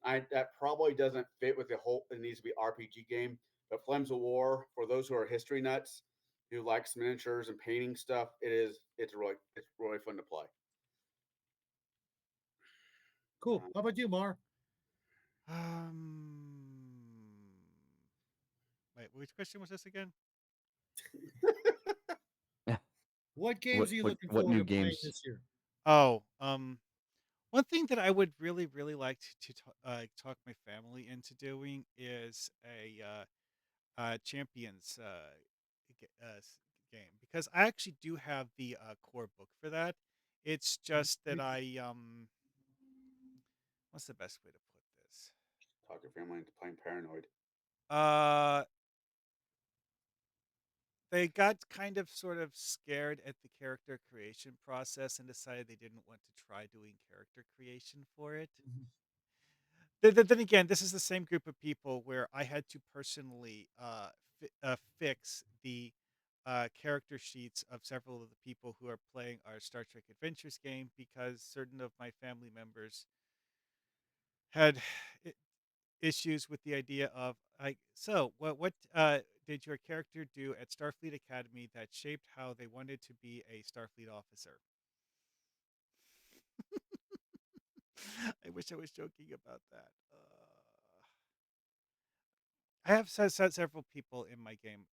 That probably doesn't fit with the whole. It needs to be RPG game, but Flames of War, for those who are history nuts, who like miniatures and painting stuff, it's really fun to play. Cool. Uh, How about you, Mar? um, wait, which question was this again? What games are you looking What forward new to playing games? this year? Oh, one thing that I would really, really like talk my family into doing is a champions g- game, because I actually do have the core book for that. It's just that what's the best way to put this? talk your family into playing Paranoid. Uh, they got kind of sort of scared at the character creation process and decided they didn't want to try doing character creation for it. Mhm. Then again, this is the same group of people where I had to personally fix the character sheets of several of the people who are playing our Star Trek Adventures game, because certain of my family members had i- issues with the idea of like, so what did your character do at Starfleet Academy that shaped how they wanted to be a Starfleet officer? I wish I was joking about that. I have several people in my game,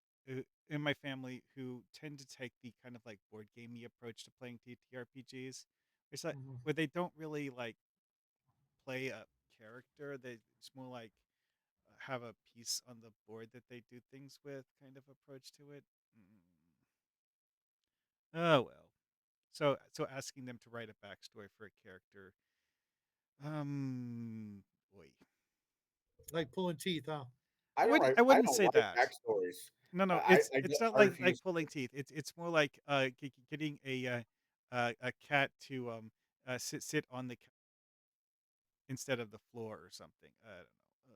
in my family, who tend to take the kind of like board gamey approach to playing TTRPGs. It's like Mhm. where they don't really like play a character. It's more like have a piece on the board that they do things with kind of approach to it. Mm. Oh well. So asking them to write a backstory for a character, boy, Like pulling teeth, huh? I I wouldn't don't say write that. backstories. No, no, I it's just not I like refuse. pulling teeth. It's more like getting a cat to sit on the instead of the floor or something. I don't know.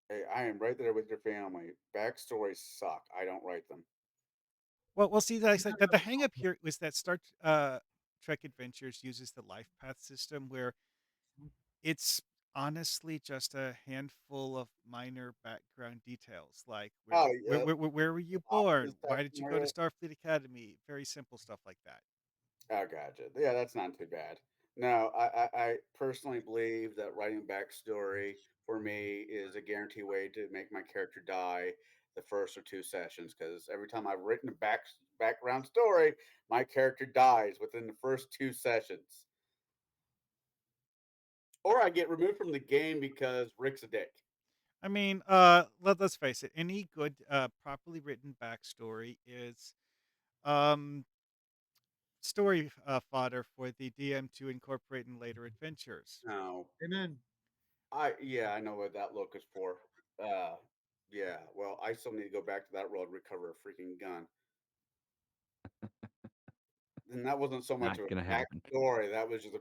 Hey, I am right there with your family. Backstories suck. I don't write them. Well, see, like I said, that the hang up here was that Trek Adventures uses the life path system where it's honestly just a handful of minor background details, like Oh, yeah, where were you this born? stuff Why did you go to familiar? Starfleet Academy? Very simple stuff like that. Oh, gotcha. Yeah, that's not too bad. No, I personally believe that writing backstory for me is a guaranteed way to make my character die the first or two sessions. Because every time I've written a background story, my character dies within the first two sessions, or I get removed from the game because Rick's a dick. I mean, let's face it. Any good, properly written backstory is um, story fodder for the DM to incorporate in later adventures. No, Amen. yeah, I know what that look is for. Uh, yeah. Well, I still need to go back to that world, recover a freaking gun. And that wasn't so much Not of gonna a happen. backstory. That was just a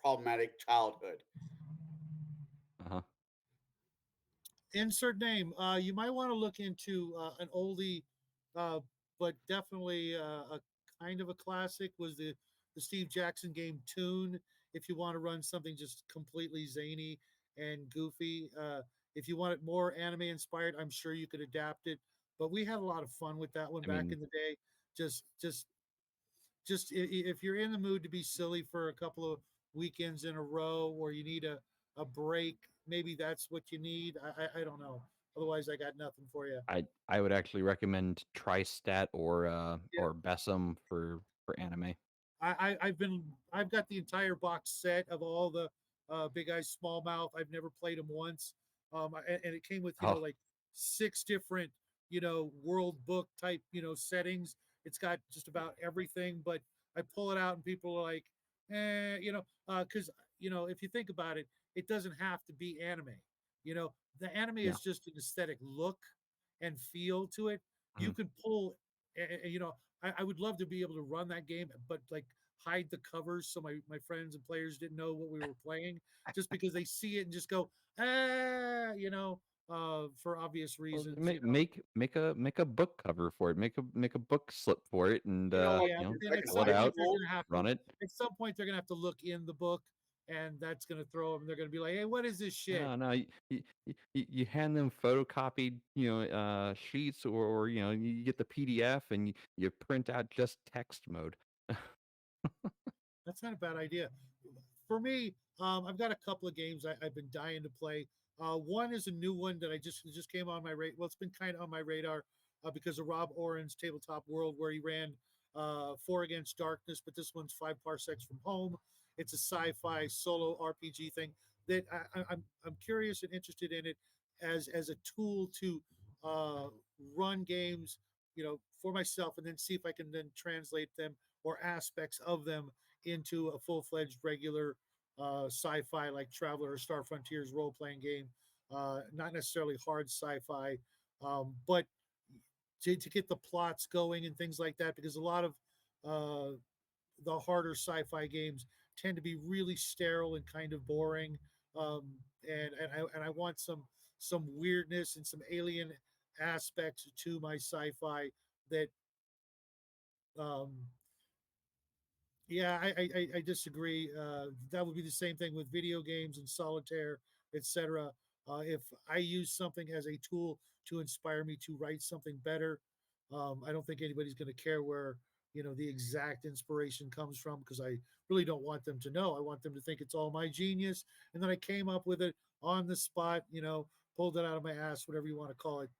problematic childhood. Uh-huh. Insert name. You might want to look into an oldie, uh, but definitely a kind of a classic was the Steve Jackson game Tune. If you want to run something just completely zany and goofy, if you want it more anime inspired, I'm sure you could adapt it. But we had a lot of fun with that one I back mean, in the day. Just if you're in the mood to be silly for a couple of weekends in a row, or you need a break, maybe that's what you need. I don't know. Otherwise, I got nothing for you. I would actually recommend Tristat Yeah, or Bessem for anime. I've got the entire box set of all the Big Eyes Smallmouth. I've never played them once, and it came with Oh, like six different world book type settings. It's got just about everything, but I pull it out and people are like, because if you think about it, it doesn't have to be anime. The anime yeah. is just an aesthetic look and feel to it. You Mhm. could pull, I would love to be able to run that game, but like hide the covers so my friends and players didn't know what we were playing, just because they see it and just go for obvious Well, reasons. make a book cover for it. Make a book slip for it, and Like Yeah, but then like at a pull it some point out, they're visual. gonna have to run it. look in the book, and that's gonna throw them. They're gonna be like, hey, what is this shit? No, no, you hand them photocopied, sheets, or you get the PDF and you print out just text mode. That's not a bad idea. For me, I've got a couple of games I've been dying to play. One is a new one that it just came on my radar. Well, it's been kind of on my radar because of Rob Oren's Tabletop World, where he ran Four Against Darkness, but this one's Five Parsecs from Home. It's a sci-fi solo RPG thing that I'm curious and interested in it as a tool to run games, for myself, and then see if I can then translate them or aspects of them into a full-fledged regular sci-fi like Traveler or Star Frontiers role-playing game. Not necessarily hard sci-fi, but to get the plots going and things like that, because a lot of uh, the harder sci-fi games tend to be really sterile and kind of boring. And I want some weirdness and some alien aspects to my sci-fi that um, yeah, I disagree. That would be the same thing with video games and solitaire, etc. If I use something as a tool to inspire me to write something better, I don't think anybody's going to care where the exact inspiration comes from, because I really don't want them to know. I want them to think it's all my genius, and then I came up with it on the spot. Pulled it out of my ass, whatever you want to call it.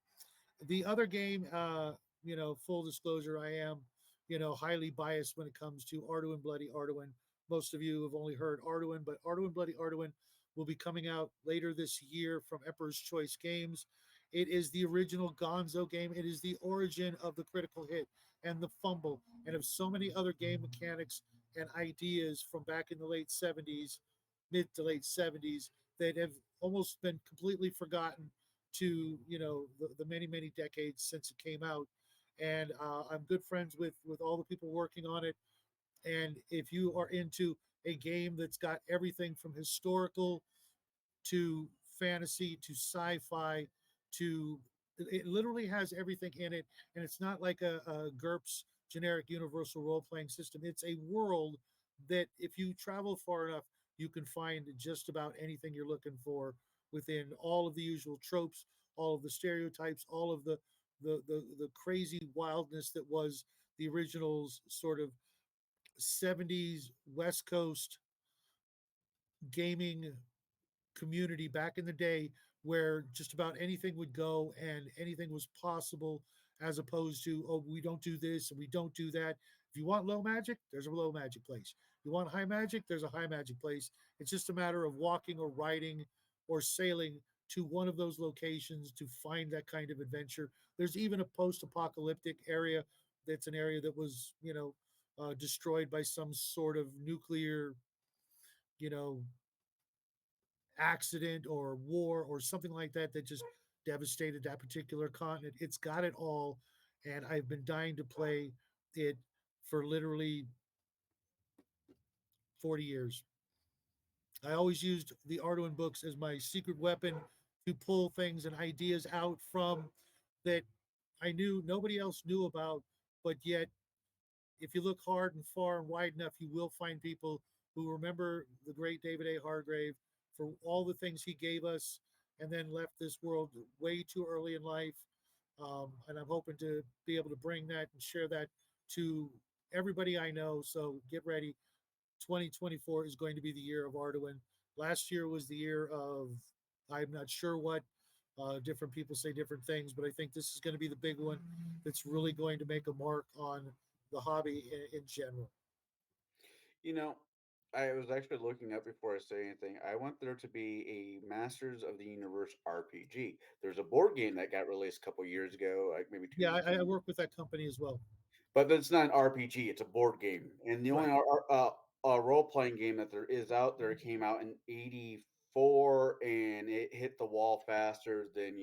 The other game, full disclosure, I am, highly biased when it comes to Arduin, Bloody Arduin. most of you have only heard Arduin, but Arduin Bloody Arduin will be coming out later this year from Emperor's Choice Games. It is the original Gonzo game. It is the origin of the critical hit and the fumble and of so many other game mechanics and ideas from back in the late 70s, mid to late 70s, that have almost been completely forgotten to, the many, many decades since it came out. And I'm good friends with all the people working on it. And if you are into a game that's got everything from historical to fantasy to sci-fi to, it literally has everything in it, and it's not like a GURPS generic universal role-playing system. It's a world that if you travel far enough, you can find just about anything you're looking for within all of the usual tropes, all of the stereotypes, all of the crazy wildness that was the original's sort of 70s West Coast gaming community back in the day, where just about anything would go and anything was possible, as opposed to, oh, we don't do this and we don't do that. If you want low magic, there's a low magic place. You want high magic, there's a high magic place. It's just a matter of walking or riding or sailing to one of those locations to find that kind of adventure. There's even a post-apocalyptic area that's an area that was, destroyed by some sort of nuclear, you know, accident or war or something like that that just devastated that particular continent. It's got it all, and I've been dying to play it for literally 40 years. I always used the Arduin books as my secret weapon to pull things and ideas out from that I knew nobody else knew about, but yet if you look hard and far and wide enough, you will find people who remember the great David A. Hargrave for all the things he gave us and then left this world way too early in life. And I'm hoping to be able to bring that and share that to everybody I know. So get ready. 2024 is going to be the year of Arduin. Last year was the year of, I'm not sure what. Different people say different things, but I think this is going to be the big one that's really going to make a mark on the hobby in general. You know, I was actually looking up before I say anything. I want there to be a Masters of the Universe RPG. There's a board game that got released a couple years ago, like maybe Yeah, I 2. work with that company as well. But it's not an RPG, it's a board game. And the only Right. role-playing game that there is out there came out in '84, and it hit the wall faster than,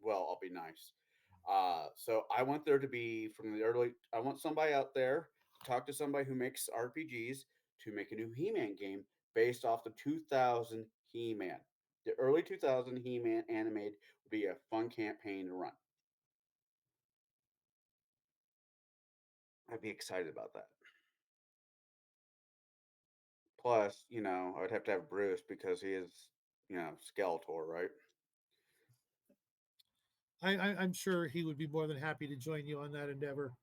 well, I'll be nice. So I want there to be from the early. I want somebody out there to talk to somebody who makes RPGs to make a new He-Man game based off the 2000 He-Man. The early 2000 He-Man animated would be a fun campaign to run. I'd be excited about that. Plus, I'd have to have Bruce because he is, Skeletor, right? I'm sure he would be more than happy to join you on that endeavor.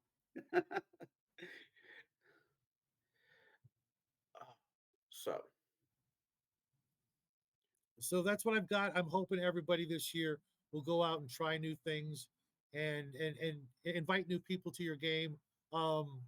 So, So that's what I've got. I'm hoping everybody this year will go out and try new things and invite new people to your game. Um,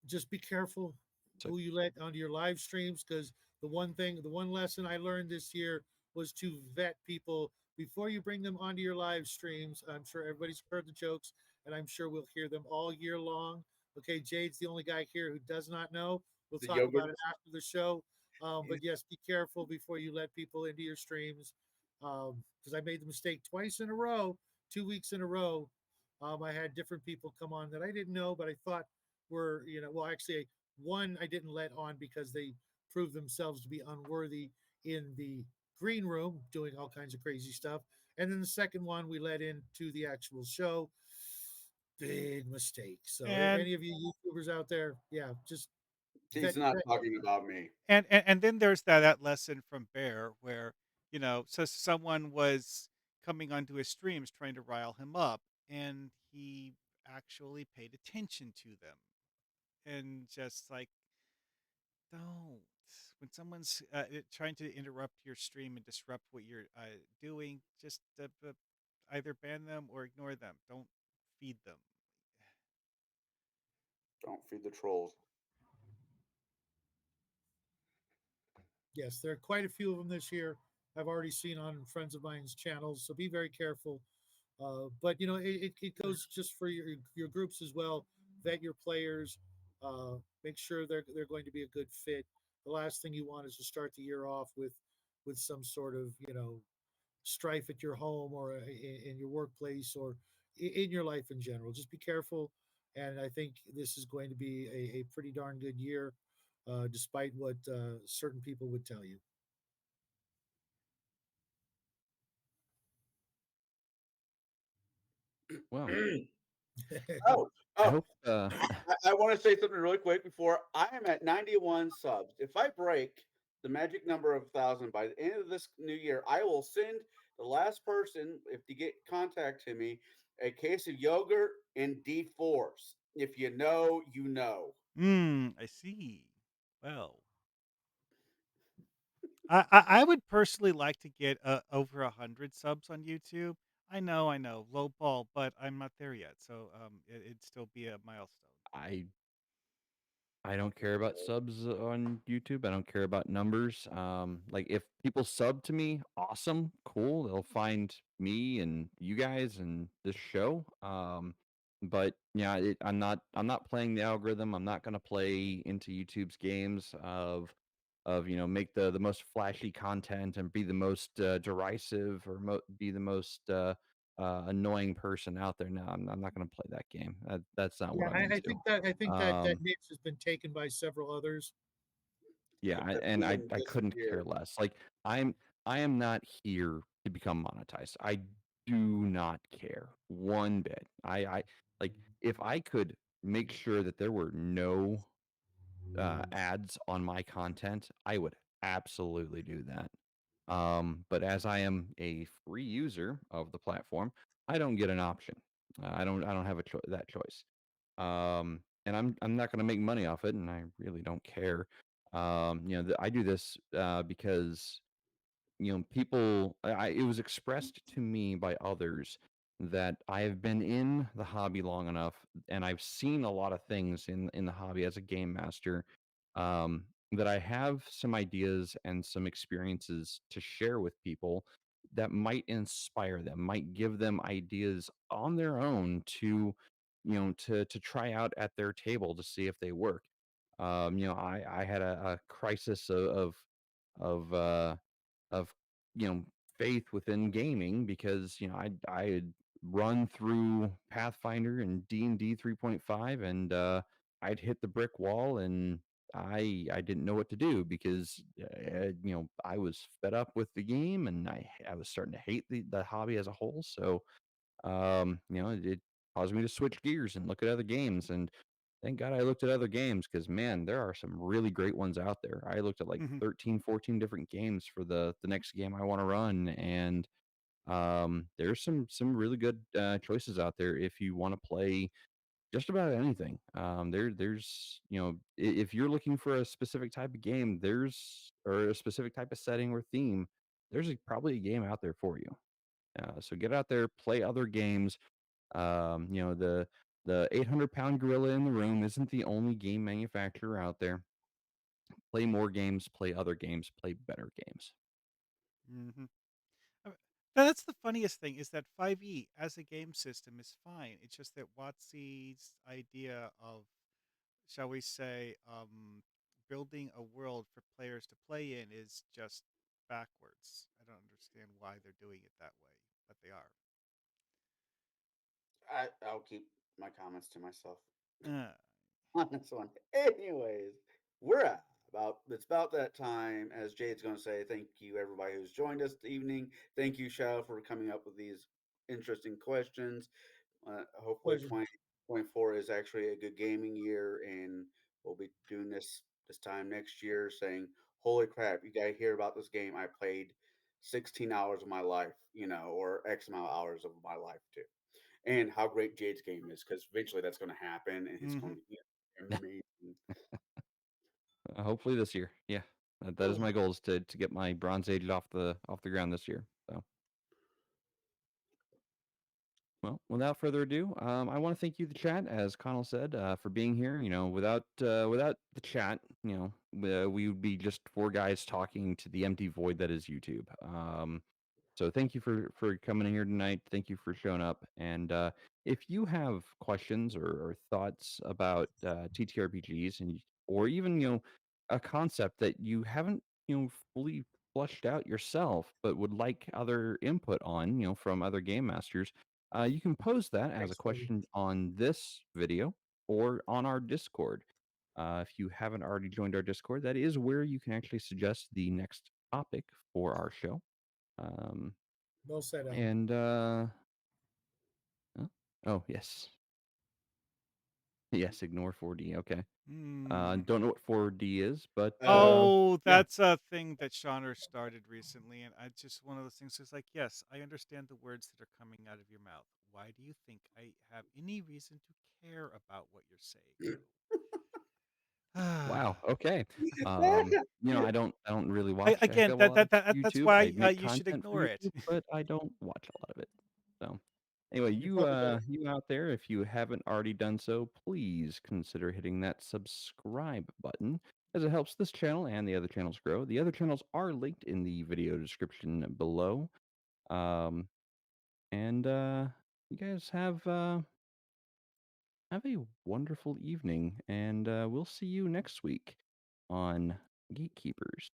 just be careful So, who you let onto your live streams, because the one lesson I learned this year was to vet people before you bring them onto your live streams. I'm sure everybody's heard the jokes, and I'm sure we'll hear them all year long. Okay, Jade's the only guy here who does not know. We'll the talk yogurt about it after the show. But yes, be careful before you let people into your streams, because I made the mistake twice in a row, 2 weeks in a row. I had different people come on that I didn't know, but I thought were, well, actually, one I didn't let on because they proved themselves to be unworthy in the green room doing all kinds of crazy stuff. And then the second one we let into the actual show. Big mistake. So if And any of you YouTubers out there, yeah, just he's vet, not vet. talking about me. and then there's that lesson from Bear where, so someone was coming onto his streams trying to rile him up, and he actually paid attention to them and just like, don't. When someone's trying to interrupt your stream and disrupt what you're doing, just either ban them or ignore them. Don't feed them. Don't feed the trolls. Yes, there are quite a few of them this year. I've already seen on friends of mine's channels, so be very careful. But you know, it goes just for your groups as well. Vet your players. Make sure they're going to be a good fit. The last thing you want is to start the year off with some sort of strife at your home or in your workplace or in your life in general. Just be careful. And I think this is going to be a pretty darn good year, despite what certain people would tell you. Well, Oh, I oh, hope. I want to say something really quick before I am at 91 subs. If I break the magic number of 1,000 by the end of this new year, I will send the last person, if you get contact to me, a case of yogurt and D4s. If you know, you know. I see. Well, I would personally like to get over 100 subs on YouTube. I know, low ball, but I'm not there yet, so it'd still be a milestone. I I don't care about subs on YouTube. I don't care about numbers. Like if people sub to me, awesome, cool. They'll find me and you guys and this show. But yeah, I'm not playing the algorithm. I'm not gonna play into YouTube's games of make the most flashy content and be the most derisive or be the most annoying person out there. No, I'm not gonna play that game. That's not Yeah, what I'm I into. think that Um, niche has been taken by several others. Yeah, and Me I and I couldn't care disappear. less. Like I'm I am not here to become monetized. I do not care one bit. I like if I could make sure that there were no ads on my content, I would absolutely do that. But as I am a free user of the platform, I don't get an option. I don't have that choice. And I'm not going to make money off it, and I really don't care. I do this because people. It was expressed to me by others that I have been in the hobby long enough, and I've seen a lot of things in the hobby as a game master. That I have some ideas and some experiences to share with people that might inspire them, might give them ideas on their own to try out at their table to see if they work. I had a crisis of of you know faith within gaming because I had run through Pathfinder and D&D 3.5 and I'd hit the brick wall and I didn't know what to do because I was fed up with the game and I was starting to hate the hobby as a whole. So it caused me to switch gears and look at other games. And thank God I looked at other games because, man, there are some really great ones out there. I looked at like Mhm. 13, 14 different games for the next game I want to run. And there's some really good choices out there if you want to play just about anything. There's if you're looking for a specific type of game, or a specific type of setting or theme, there's probably a game out there for you. So get out there, play other games. The 800-pound gorilla in the room isn't the only game manufacturer out there. Play more games, play other games, play better games. Mhm. Uh, That's the funniest thing is that 5e as a game system is fine. It's just that WotC's idea of, shall we say, building a world for players to play in is just backwards. I don't understand why they're doing it that way, but they are. I'll keep my comments to myself Uh, on this one. Anyways, we're at about it's about that time. As Jade's going to say, thank you everybody who's joined us this evening. Thank you, Shao, for coming up with these interesting questions. Hopefully, Pleasure. 2024 is actually a good gaming year, and we'll be doing this time next year, saying, "Holy crap, you got to hear about this game! I played 16 hours of my life, or X amount of hours of my life too." And how great Jade's game is, because eventually that's going to happen, and it's going mhm. to be amazing. Hopefully this year. Yeah. That is my goal is to get my Bronze Age off the ground this year. So Well, without further ado, I want to thank you, the chat, as Connell said, for being here. Without the chat, we would be just four guys talking to the empty void that is YouTube. So thank you for coming in here tonight. Thank you for showing up. And if you have questions or thoughts about TTRPGs or even a concept that you haven't fully flushed out yourself, but would like other input on from other game masters, you can pose that as a Thanks, buddy. question on this video or on our Discord. If you haven't already joined our Discord, that is where you can actually suggest the next topic for our show. Um, Well said, Alan. and oh, oh, yes, yes, ignore 4D. Okay. Hmm. Don't know what 4D is, but Oh, yeah. that's a thing that Shauner started recently, and I just one of those things is like, yes, I understand the words that are coming out of your mouth. Why do you think I have any reason to care about what you're saying, Wow. though? Okay. I don't really I, watch a heck again, of a that, lot that of that that's YouTube. I why make you should content for ignore it. YouTube, but I don't watch a lot of it. So anyway, You you probably better. you out there, if you haven't already done so, please consider hitting that subscribe button as it helps this channel and the other channels grow. The other channels are linked in the video description below. Um, and you guys have a wonderful evening, and we'll see you next week on Gatekeepers.